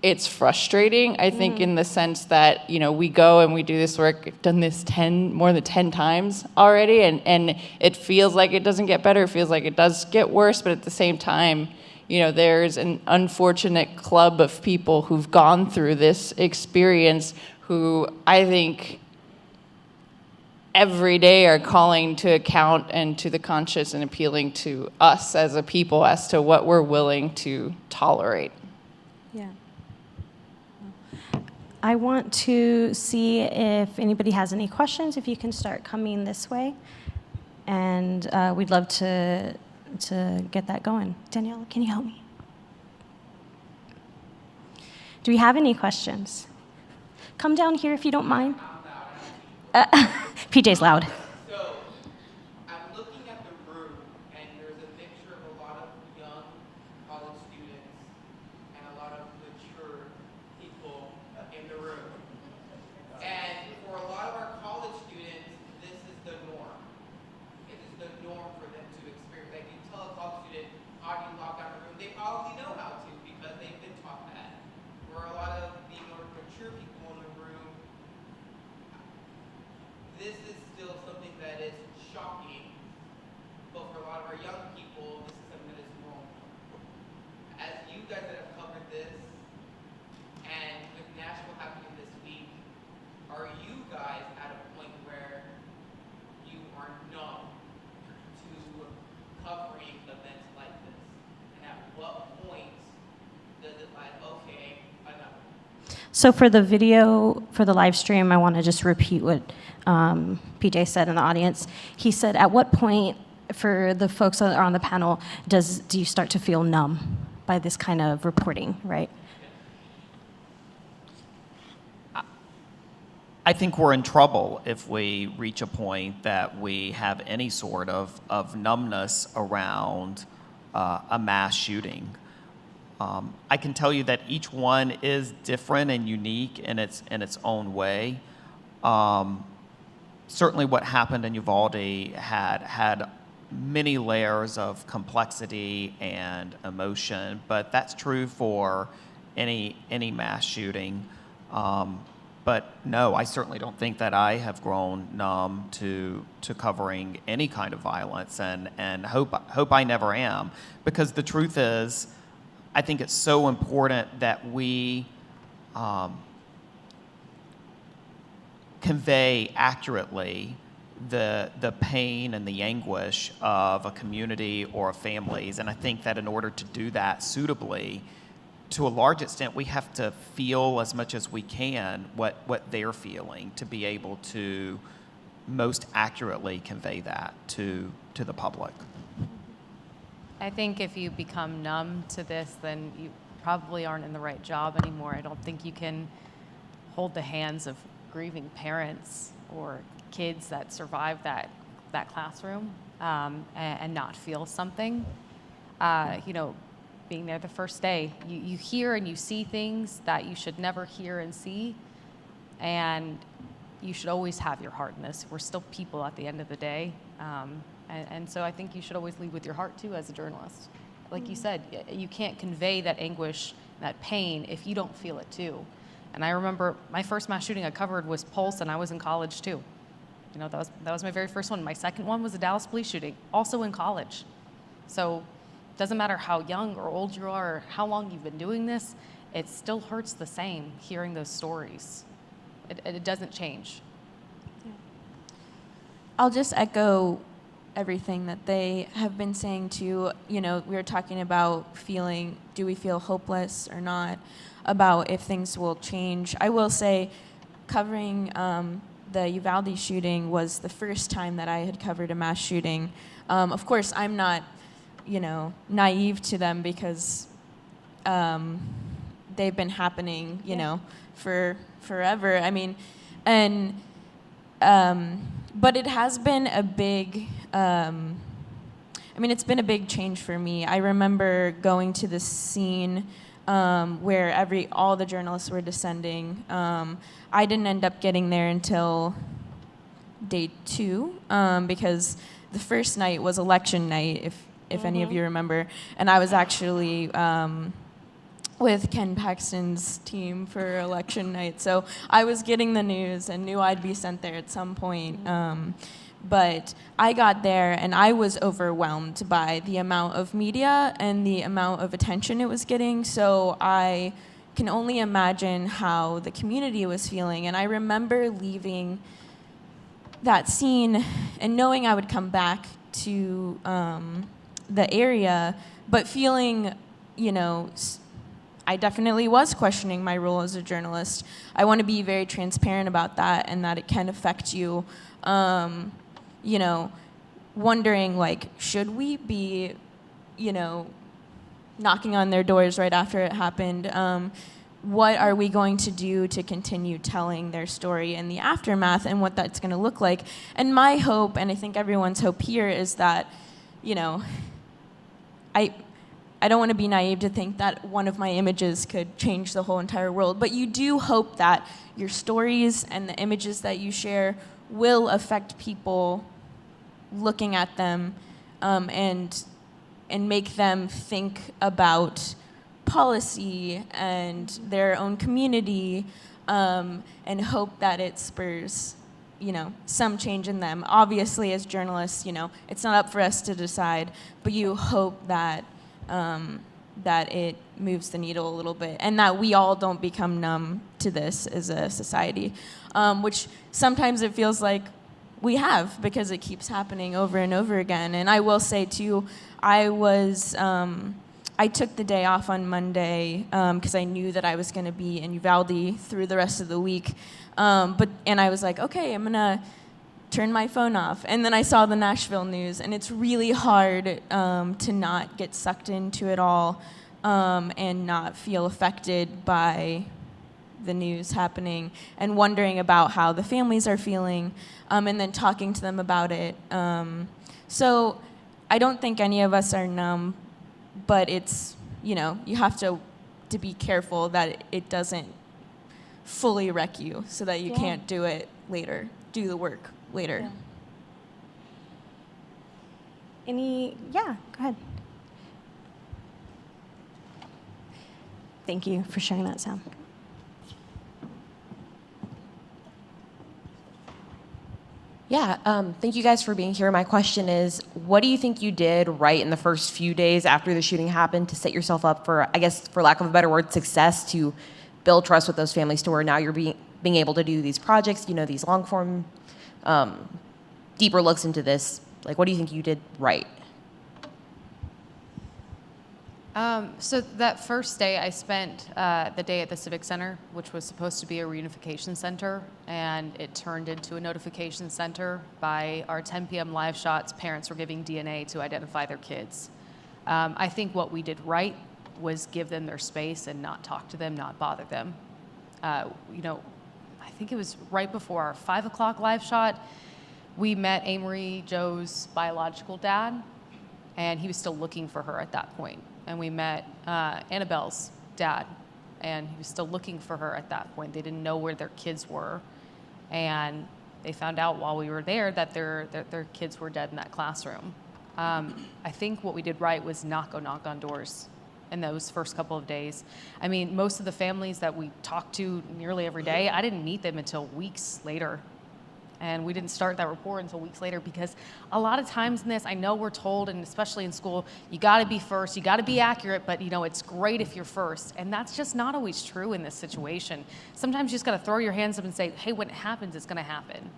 It's frustrating, I think, in the sense that, you know, we go and we do this work, we've done this more than 10 times already, and it feels like it doesn't get better, it feels like it does get worse, but at the same time, you know, there's an unfortunate club of people who've gone through this experience who I think every day are calling to account and to the conscious and appealing to us as a people as to what we're willing to tolerate. Yeah. I want to see if anybody has any questions, if you can start coming this way. And we'd love to get that going. Daniela, can you help me? Do we have any questions? Come down here if you don't mind. PJ's loud. So, I'm looking at the room, and there's a mixture of a lot of young college students and a lot of mature people in the room. And for a lot of our college students, this is the norm. It is the norm for them to experience. Like, you tell a college student, how do you lock down a room? They probably know how to because they've been taught that. For a lot of the more mature people in the room, this is still something that is shocking, but for a lot of our young people, this is something that is normal. As you guys that have covered this, and with Nashville happening this week, are you guys at a point where you are numb to covering events like this? And at what point does it like, okay, enough? So for the video, for the live stream, I want to just repeat what PJ said in the audience. He said, at what point, for the folks that are on the panel, do you start to feel numb by this kind of reporting, right? I think we're in trouble if we reach a point that we have any sort of numbness around a mass shooting. I can tell you that each one is different and unique in its own way. Certainly what happened in Uvalde had many layers of complexity and emotion, but that's true for any mass shooting. But no, I certainly don't think that I have grown numb to covering any kind of violence, and hope I never am, because the truth is, I think it's so important that we convey accurately the pain and the anguish of a community or of families. And I think that in order to do that suitably, to a large extent, we have to feel as much as we can what they're feeling to be able to most accurately convey that to the public. I think if you become numb to this, then you probably aren't in the right job anymore. I don't think you can hold the hands of grieving parents or kids that survived that classroom and not feel something. You know, being there the first day. You hear and you see things that you should never hear and see, and you should always have your heart in this. We're still people at the end of the day, and so I think you should always lead with your heart too as a journalist. Like you said, you can't convey that anguish, that pain, if you don't feel it too. And I remember my first mass shooting I covered was Pulse, and I was in college too. You know, that was my very first one. My second one was a Dallas police shooting, also in college. So it doesn't matter how young or old you are or how long you've been doing this, it still hurts the same hearing those stories. It doesn't change. I'll just echo everything that they have been saying too. You know, we were talking about feeling, do we feel hopeless or not, about if things will change. I will say, covering the Uvalde shooting was the first time that I had covered a mass shooting. Of course, I'm not, you know, naive to them because they've been happening, you know, for forever. I mean, and but it has been a big, it's been a big change for me. I remember going to the scene where all the journalists were descending. I didn't end up getting there until day 2 because the first night was election night, if any of you remember, and I was actually with Ken Paxton's team for election night. So I was getting the news and knew I'd be sent there at some point. But I got there and I was overwhelmed by the amount of media and the amount of attention it was getting. So I can only imagine how the community was feeling. And I remember leaving that scene and knowing I would come back to the area, but feeling, you know, I definitely was questioning my role as a journalist. I want to be very transparent about that and that it can affect you. You know, wondering, like, should we be, you know, knocking on their doors right after it happened? What are we going to do to continue telling their story in the aftermath and what that's going to look like? And my hope, and I think everyone's hope here, is that, you know, I don't want to be naive to think that one of my images could change the whole entire world, but you do hope that your stories and the images that you share will affect people looking at them and make them think about policy and their own community and hope that it spurs, you know, some change in them. Obviously, as journalists, you know, it's not up for us to decide, but you hope that that it moves the needle a little bit and that we all don't become numb to this as a society, which sometimes it feels like we have because it keeps happening over and over again. And I will say too, I took the day off on Monday because I knew that I was going to be in Uvalde through the rest of the week. And I was like, okay, I'm going to turn my phone off. And then I saw the Nashville news, and it's really hard to not get sucked into it all and not feel affected by the news happening and wondering about how the families are feeling and then talking to them about it. So I don't think any of us are numb, but it's, you know, you have to be careful that it doesn't fully wreck you so that you can't do it later, do the work later. Go ahead. Thank you for sharing that, Sam. Yeah, thank you guys for being here. My question is, what do you think you did right in the first few days after the shooting happened to set yourself up for, I guess, for lack of a better word, success, to build trust with those families to where now you're being able to do these projects, you know, these long-form, deeper looks into this? Like, what do you think you did right? So that first day, I spent the day at the Civic Center, which was supposed to be a reunification center, and it turned into a notification center. By our 10 p.m. live shots, parents were giving DNA to identify their kids. I think what we did right was give them their space and not talk to them, not bother them. You know, I think it was right before our 5 o'clock live shot, we met Amory Joe's biological dad, and he was still looking for her at that point. and we met Annabelle's dad, and he was still looking for her at that point. They didn't know where their kids were, and they found out while we were there that their kids were dead in that classroom. I think what we did right was not go knock on doors in those first couple of days. I mean, most of the families that we talked to nearly every day, I didn't meet them until weeks later. And we didn't start that rapport until weeks later, because a lot of times in this, I know we're told, and especially in school, you got to be first, you got to be accurate, but it's great if you're first. And that's just not always true in this situation. Sometimes you just got to throw your hands up and say, hey, when it happens, it's going to happen.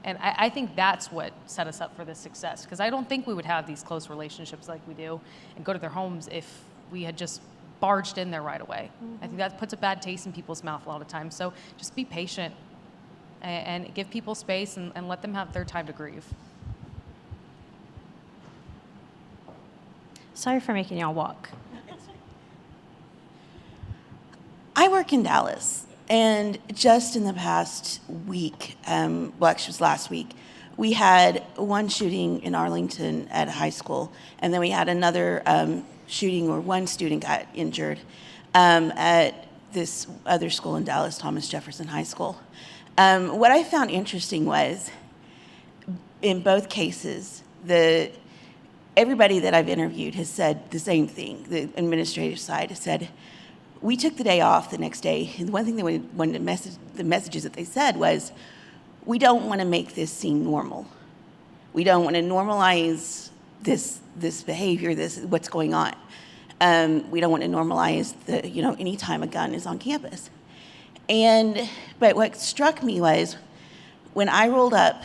And I think that's what set us up for this success, because I don't think we would have these close relationships like we do and go to their homes if we had just barged in there right away. I think that puts a bad taste in people's mouth a lot of times. So just be patient and give people space and let them have their time to grieve. Sorry for making y'all walk. I work in Dallas, and just in the past week, well, actually it was last week, we had one shooting in Arlington at a high school, and then we had another shooting where one student got injured at this other school in Dallas, Thomas Jefferson High School. What I found interesting was, in both cases, everybody that I've interviewed has said the same thing. The administrative side has said, we took the day off the next day, and one thing the messages that they said was, we don't want to make this seem normal. We don't want to normalize this behavior, what's going on. We don't want to normalize any time a gun is on campus. But what struck me was, when I rolled up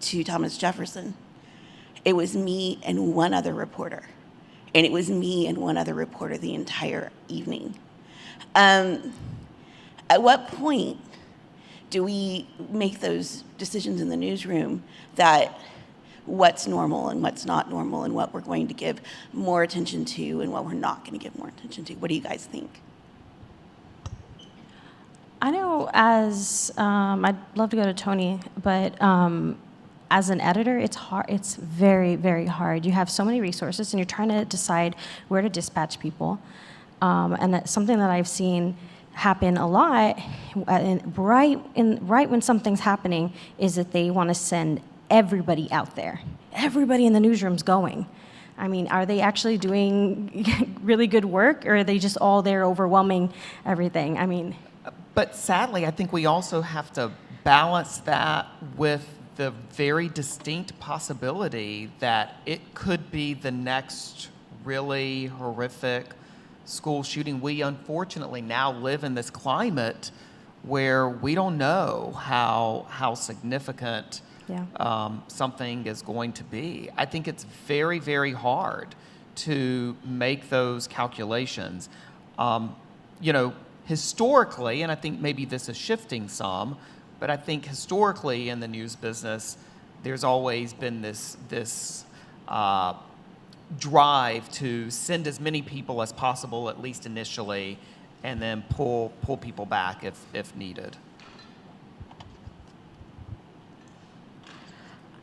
to Thomas Jefferson, it was me and one other reporter. And it was me and one other reporter the entire evening. At what point do we make those decisions in the newsroom that what's normal and what's not normal, and what we're going to give more attention to and what we're not going to give more attention to? What do you guys think? I know I'd love to go to Tony, but as an editor, it's hard. It's very, very hard. You have so many resources, and you're trying to decide where to dispatch people. And that's something that I've seen happen a lot, right when something's happening, is that they want to send everybody out there. Everybody in the newsroom's going. I mean, are they actually doing really good work, or are they just all there overwhelming everything? I mean... But sadly, I think we also have to balance that with the very distinct possibility that it could be the next really horrific school shooting. We unfortunately now live in this climate where we don't know how significant something is going to be. I think it's very, very hard to make those calculations. Historically, and I think maybe this is shifting some, but I think historically in the news business, there's always been this drive to send as many people as possible, at least initially, and then pull people back if needed.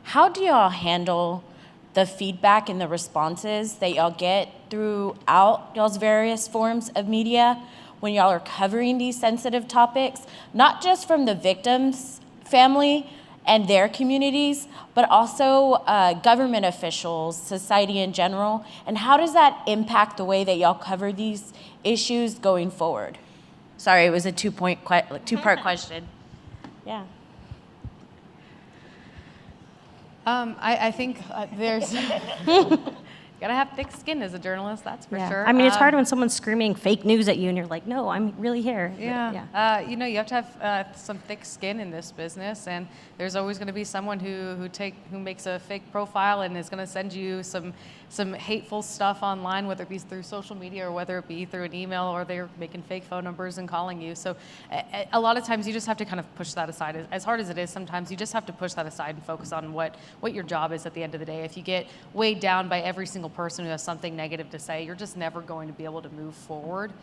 How do y'all handle the feedback and the responses that y'all get throughout y'all's various forms of media when y'all are covering these sensitive topics, not just from the victim's family and their communities, but also government officials, society in general? And how does that impact the way that y'all cover these issues going forward? Sorry, it was a two-part question. Yeah. I think there's... You gotta have thick skin as a journalist, that's for sure. I mean, it's hard when someone's screaming fake news at you and you're like, no, I'm really here. Yeah. You have to have some thick skin in this business, and there's always going to be someone who makes a fake profile and is going to send you some hateful stuff online, whether it be through social media or whether it be through an email, or they're making fake phone numbers and calling you. So a lot of times you just have to kind of push that aside. As hard as it is, sometimes you just have to push that aside and focus on what your job is at the end of the day. If you get weighed down by every single person who has something negative to say, you're just never going to be able to move forward.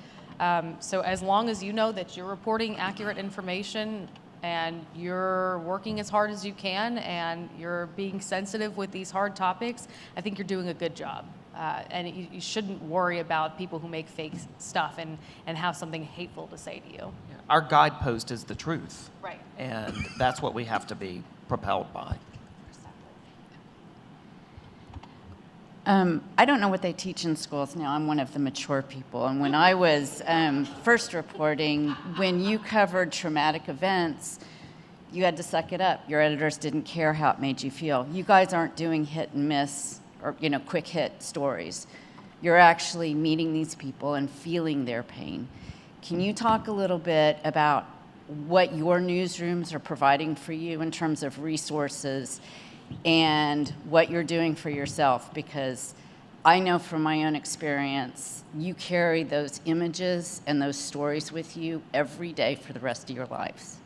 So as long as you know that you're reporting accurate information and you're working as hard as you can and you're being sensitive with these hard topics, I think you're doing a good job. And you shouldn't worry about people who make fake stuff and have something hateful to say to you. Our guidepost is the truth. Right. And that's what we have to be propelled by. I don't know what they teach in schools now. I'm one of the mature people. And when I was first reporting, when you covered traumatic events, you had to suck it up. Your editors didn't care how it made you feel. You guys aren't doing hit and miss or, quick hit stories. You're actually meeting these people and feeling their pain. Can you talk a little bit about what your newsrooms are providing for you in terms of resources and what you're doing for yourself? Because I know from my own experience, you carry those images and those stories with you every day for the rest of your lives.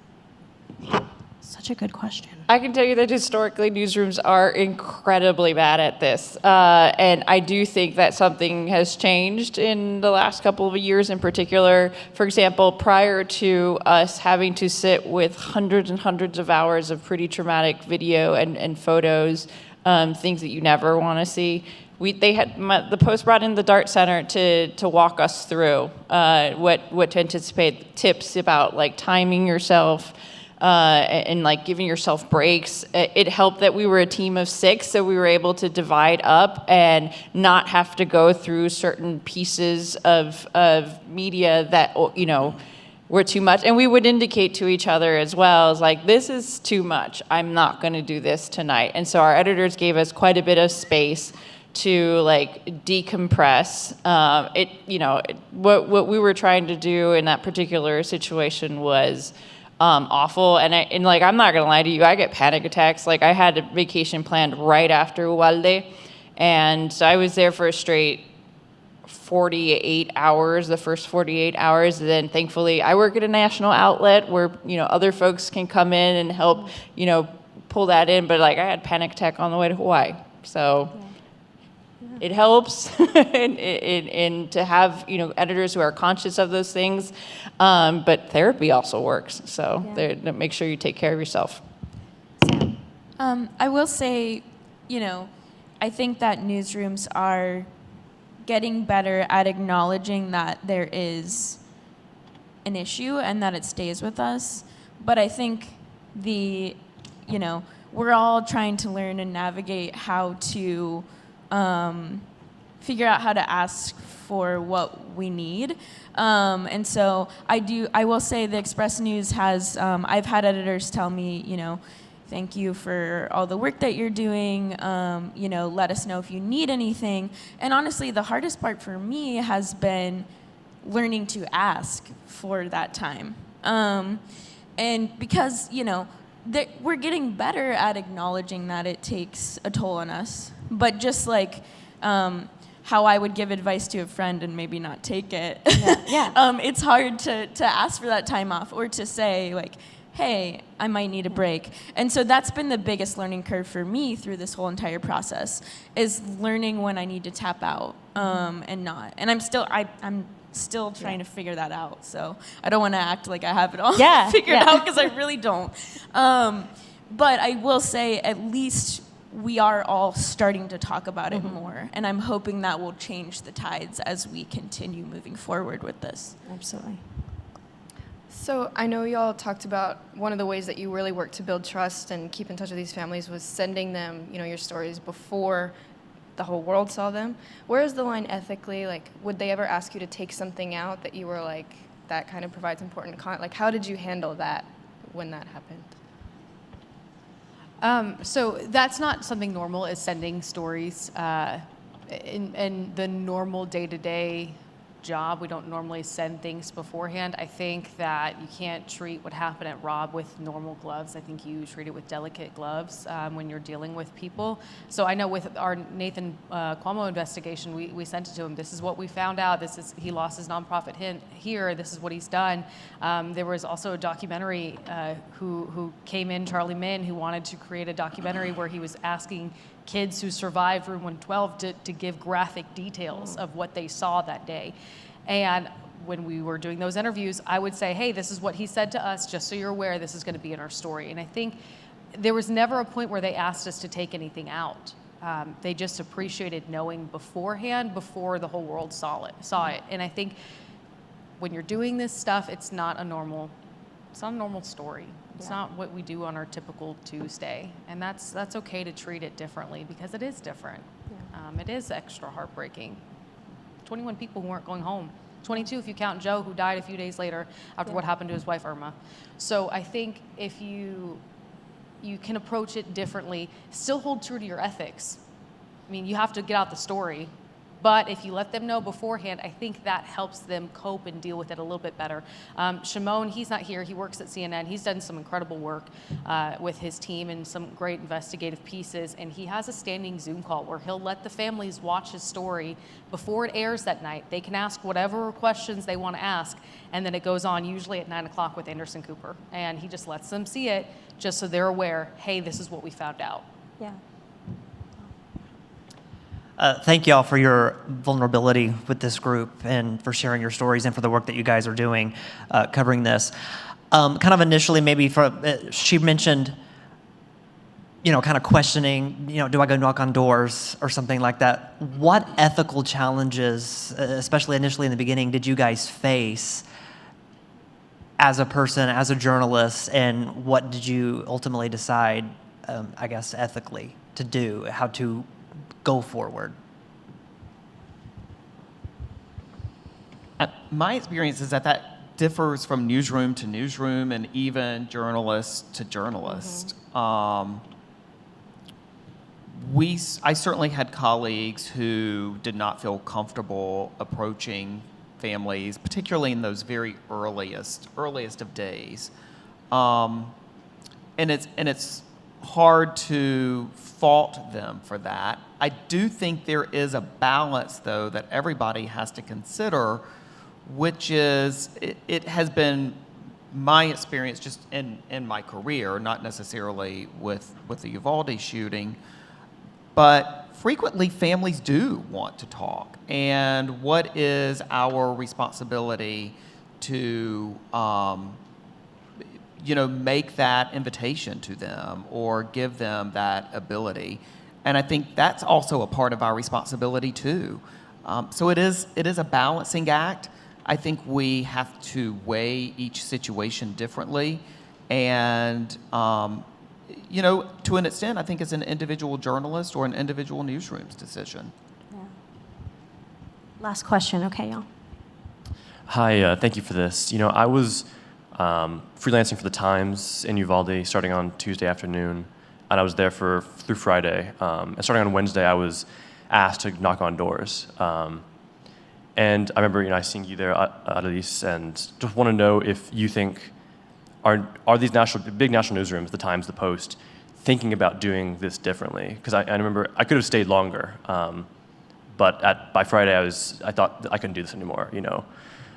Such a good question. I can tell you that historically newsrooms are incredibly bad at this. And I do think that something has changed in the last couple of years in particular. For example, prior to us having to sit with hundreds and hundreds of hours of pretty traumatic video and photos, things that you never want to see, the Post brought in the Dart Center to walk us through what to anticipate, tips about like timing yourself, and like giving yourself breaks. It helped that we were a team of 6, so we were able to divide up and not have to go through certain pieces of media that, were too much. And we would indicate to each other as well, as like, this is too much. I'm not going to do this tonight. And so our editors gave us quite a bit of space to like decompress. What we were trying to do in that particular situation was awful. And I'm not gonna lie to you, I get panic attacks. Like I had a vacation planned right after Uvalde, and so I was there for a straight 48 hours, the first 48 hours. And then thankfully I work at a national outlet where, other folks can come in and help, pull that in. But like I had panic attack on the way to Hawaii. So it helps and to have, editors who are conscious of those things. But therapy also works. So make sure you take care of yourself. I will say, I think that newsrooms are getting better at acknowledging that there is an issue and that it stays with us. But I think we're all trying to learn and navigate how to figure out how to ask for what we need. And so I will say the Express News has, I've had editors tell me, thank you for all the work that you're doing. Let us know if you need anything. And honestly, the hardest part for me has been learning to ask for that time. And because, we're getting better at acknowledging that it takes a toll on us. But just like how I would give advice to a friend and maybe not take it, it's hard to ask for that time off or to say, like, hey, I might need a break. And so that's been the biggest learning curve for me through this whole entire process, is learning when I need to tap out and not. And I'm still trying to figure that out. So I don't want to act like I have it all figured out, because I really don't. But I will say at least we are all starting to talk about it more. And I'm hoping that will change the tides as we continue moving forward with this. Absolutely. So I know y'all talked about one of the ways that you really work to build trust and keep in touch with these families was sending them, your stories before the whole world saw them. Where is the line ethically? Like, would they ever ask you to take something out that you were like, that kind of provides important content? Like, how did you handle that when that happened? So that's not something normal, is sending stories. In the normal day-to-day job, we don't normally send things beforehand. I think that you can't treat what happened at Robb with normal gloves. I think you treat it with delicate gloves when you're dealing with people. So I know with our Nathan Cuomo investigation, we sent it to him. This is what we found out. He lost his nonprofit here. This is what he's done. There was also a documentary who came in, Charlie Min, who wanted to create a documentary where he was asking kids who survived Room 112 to give graphic details of what they saw that day. And when we were doing those interviews, I would say, hey, this is what he said to us, just so you're aware, this is going to be in our story. And I think there was never a point where they asked us to take anything out. They just appreciated knowing beforehand, before the whole world saw it. And I think when you're doing this stuff, it's not a normal story. It's not what we do on our typical Tuesday. And that's okay to treat it differently, because it is different. It is extra heartbreaking. 21 people who weren't going home. 22 if you count Joe, who died a few days later after what happened to his wife, Irma. So I think if you can approach it differently, still hold true to your ethics. I mean, you have to get out the story, but if you let them know beforehand, I think that helps them cope and deal with it a little bit better. Shimon, he's not here. He works at CNN. He's done some incredible work with his team and some great investigative pieces, and he has a standing Zoom call where he'll let the families watch his story before it airs that night. They can ask whatever questions they want to ask, and then it goes on usually at 9 o'clock with Anderson Cooper, and he just lets them see it just so they're aware, hey, this is what we found out. Yeah. Thank y'all for your vulnerability with this group and for sharing your stories and for the work that you guys are doing covering this. Kind of initially, maybe she mentioned, kind of questioning, do I go knock on doors or something like that? What ethical challenges, especially initially in the beginning, did you guys face as a person, as a journalist, and what did you ultimately decide, I guess, ethically to do, how to go forward? My experience is that differs from newsroom to newsroom and even journalist to journalist. I certainly had colleagues who did not feel comfortable approaching families, particularly in those very earliest of days. And it's hard to fault them for that. I do think there is a balance, though, that everybody has to consider, which is, it has been my experience just in my career, not necessarily with the Uvalde shooting, but frequently families do want to talk. And what is our responsibility to make that invitation to them or give them that ability? And I think that's also a part of our responsibility too. So it is a balancing act. I think we have to weigh each situation differently. And, to an extent, I think it's an individual journalist or an individual newsroom's decision. Yeah. Last question, okay, y'all. Hi, thank you for this. I was freelancing for the Times in Uvalde starting on Tuesday afternoon, and I was there through Friday. And starting on Wednesday, I was asked to knock on doors. And I remember, I seeing you there, Arelis, and just want to know if you think, are these big national newsrooms, the Times, the Post, thinking about doing this differently? Because I remember I could have stayed longer, but by Friday I thought that I couldn't do this anymore.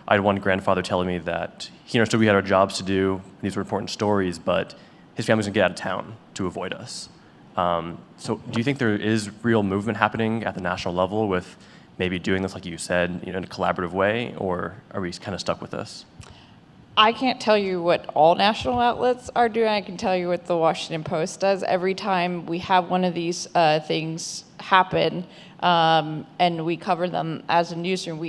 I had one grandfather telling me that he understood we had our jobs to do, these were important stories, but his family's gonna get out of town to avoid us. So do you think there is real movement happening at the national level with maybe doing this, like you said, in a collaborative way, or are we kind of stuck with this? I can't tell you what all national outlets are doing. I can tell you what the Washington Post does. Every time we have one of these things happen and we cover them as a newsroom,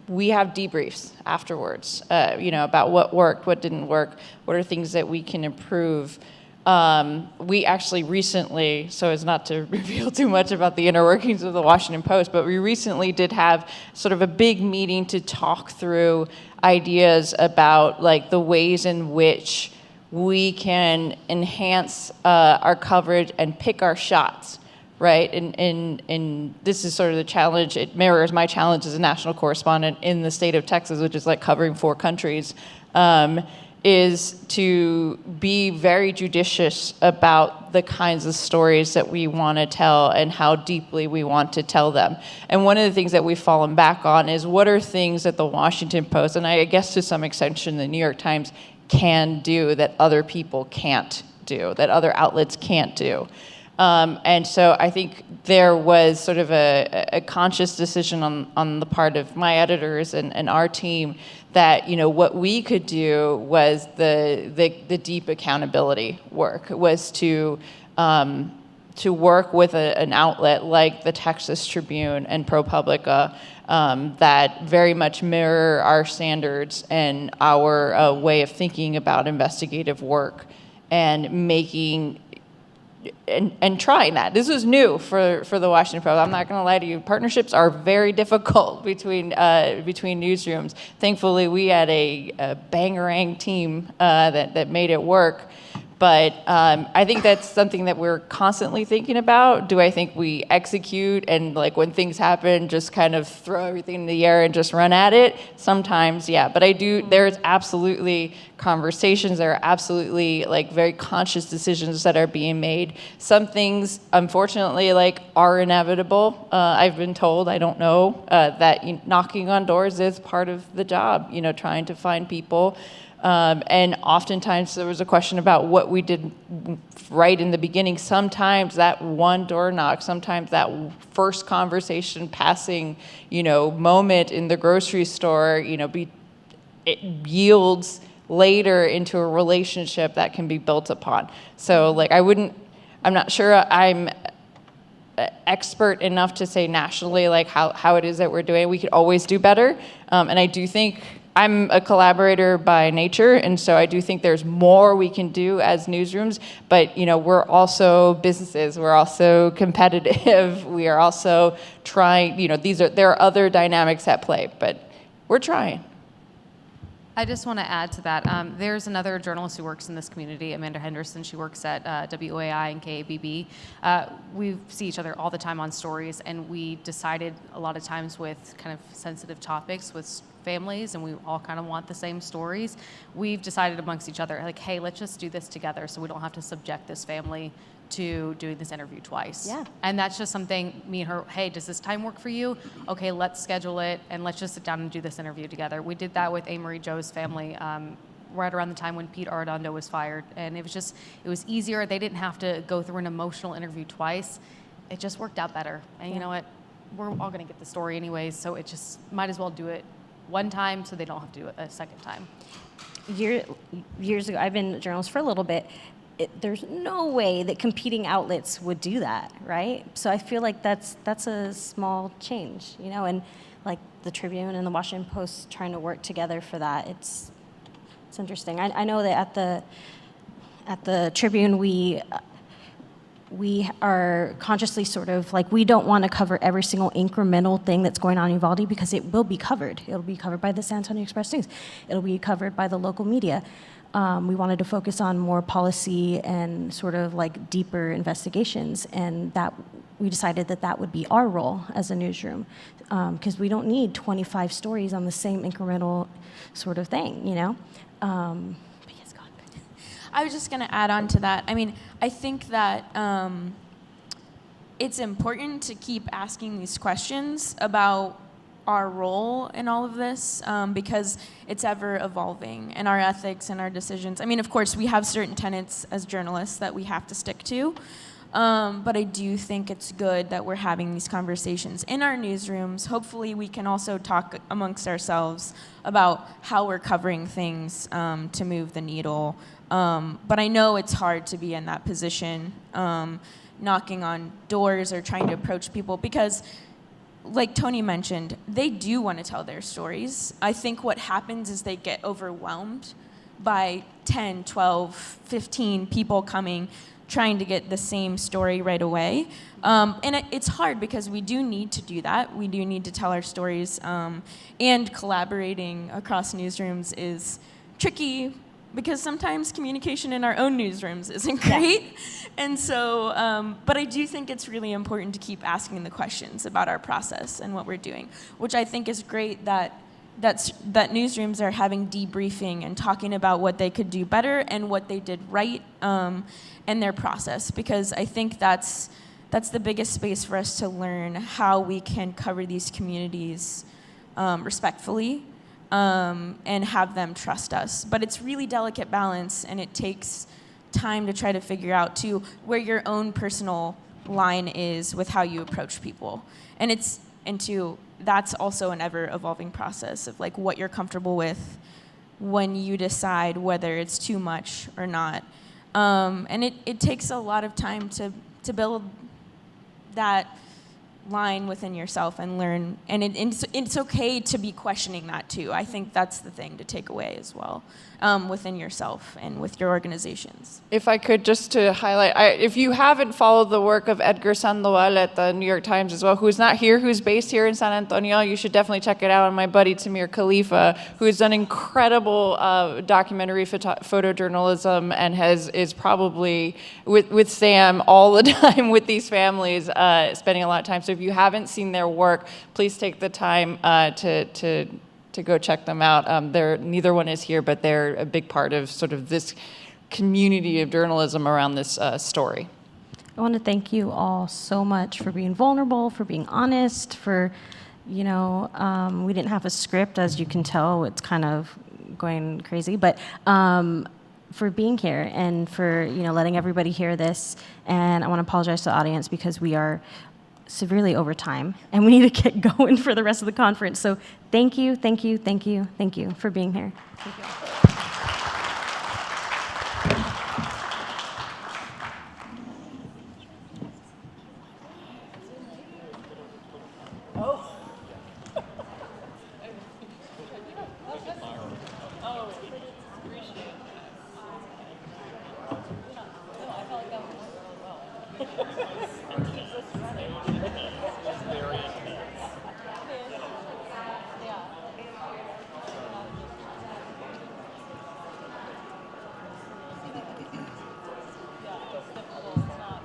we have debriefs afterwards, about what worked, what didn't work, what are things that we can improve. We actually recently, so as not to reveal too much about the inner workings of the Washington Post, but we recently did have sort of a big meeting to talk through ideas about the ways in which we can enhance our coverage and pick our shots, right? And this is sort of the challenge. It mirrors my challenge as a national correspondent in the state of Texas, which is covering 4 countries. Is to be very judicious about the kinds of stories that we want to tell and how deeply we want to tell them. And one of the things that we've fallen back on is what are things that the Washington Post, and I guess to some extension the New York Times, can do that other people can't do, that other outlets can't do. And so I think there was sort of a conscious decision on the part of my editors and our team that what we could do was the deep accountability work, was to to work with an outlet like the Texas Tribune and ProPublica that very much mirror our standards and our way of thinking about investigative work and making and trying that. This was new for the Washington Post. I'm not going to lie to you. Partnerships are very difficult between newsrooms. Thankfully, we had a bangerang team that made it work. But I think that's something that we're constantly thinking about. Do I think we execute and like when things happen, just kind of throw everything in the air and just run at it? Sometimes, yeah. But I do, there's absolutely conversations, there are absolutely like very conscious decisions that are being made. Some things, unfortunately, like are inevitable. I've been told, I don't know, that knocking on doors is part of the job, trying to find people. And oftentimes there was a question about what we did right in the beginning. Sometimes that one door knock, sometimes that first conversation passing, moment in the grocery store, it yields later into a relationship that can be built upon. So like I'm not sure I'm expert enough to say nationally like how it is that we're doing. We could always do better. And I do think I'm a collaborator by nature, and so I do think there's more we can do as newsrooms, but we're also businesses, we're also competitive, we are also trying, there are other dynamics at play, but we're trying. I just want to add to that. There's another journalist who works in this community, Amanda Henderson. She works at WOAI and KABB. We see each other all the time on stories, and we decided a lot of times with kind of sensitive topics with families, and we all kind of want the same stories. We've decided amongst each other, like, hey, let's just do this together so we don't have to subject this family to doing this interview twice. Yeah. And that's just something, me and her, hey, does this time work for you? Okay, let's schedule it, and let's just sit down and do this interview together. We did that with A. Joe's family right around the time when Pete Arredondo was fired. And it was easier. They didn't have to go through an emotional interview twice. It just worked out better. And you know what? We're all going to get the story anyways, so it just might as well do it one time so they don't have to do it a second time. Years ago, I've been a journalist for a little bit. There's no way that competing outlets would do that, right? So I feel like that's a small change, and like the Tribune and the Washington Post trying to work together for that. It's interesting. I know that at the Tribune we are consciously sort of like, we don't want to cover every single incremental thing that's going on in Uvalde because it will be covered. It'll be covered by the San Antonio Express News. It'll be covered by the local media. We wanted to focus on more policy and sort of like deeper investigations, and that we decided that would be our role as a newsroom, because we don't need 25 stories on the same incremental sort of thing, But yes, go on. I was just going to add on to that. I mean, I think that it's important to keep asking these questions about our role in all of this, because it's ever evolving, and our ethics and our decisions. I mean, of course, we have certain tenets as journalists that we have to stick to, but I do think it's good that we're having these conversations in our newsrooms. Hopefully, we can also talk amongst ourselves about how we're covering things to move the needle. But I know it's hard to be in that position, knocking on doors or trying to approach people, because like Tony mentioned, they do want to tell their stories. I think what happens is they get overwhelmed by 10, 12, 15 people coming, trying to get the same story right away. And it's hard because we do need to do that. We do need to tell our stories. And collaborating across newsrooms is tricky because sometimes communication in our own newsrooms isn't great. Yeah. And so, but I do think it's really important to keep asking the questions about our process and what we're doing, which I think is great that newsrooms are having debriefing and talking about what they could do better and what they did right in their process, because I think that's the biggest space for us to learn how we can cover these communities respectfully. And have them trust us. But it's really delicate balance, and it takes time to try to figure out, too, where your own personal line is with how you approach people. And that's also an ever-evolving process of, like, what you're comfortable with when you decide whether it's too much or not. And it takes a lot of time to to build that line within yourself and learn. And it's okay to be questioning that too. I think that's the thing to take away as well, within yourself and with your organizations. If I could just to highlight, if you haven't followed the work of Edgar Sandoval at the New York Times as well, who's not here, who's based here in San Antonio, you should definitely check it out. And my buddy Tamir Khalifa, who has done incredible documentary photojournalism and is probably with Sam all the time with these families, spending a lot of time. So if you haven't seen their work, please take the time to go check them out. Neither one is here, but they're a big part of sort of this community of journalism around this story. I want to thank you all so much for being vulnerable, for being honest, for, we didn't have a script, as you can tell. It's kind of going crazy, but for being here and for, letting everybody hear this. And I want to apologize to the audience because we are severely over time, and we need to get going for the rest of the conference. So thank you for being here. Thank you. Oh.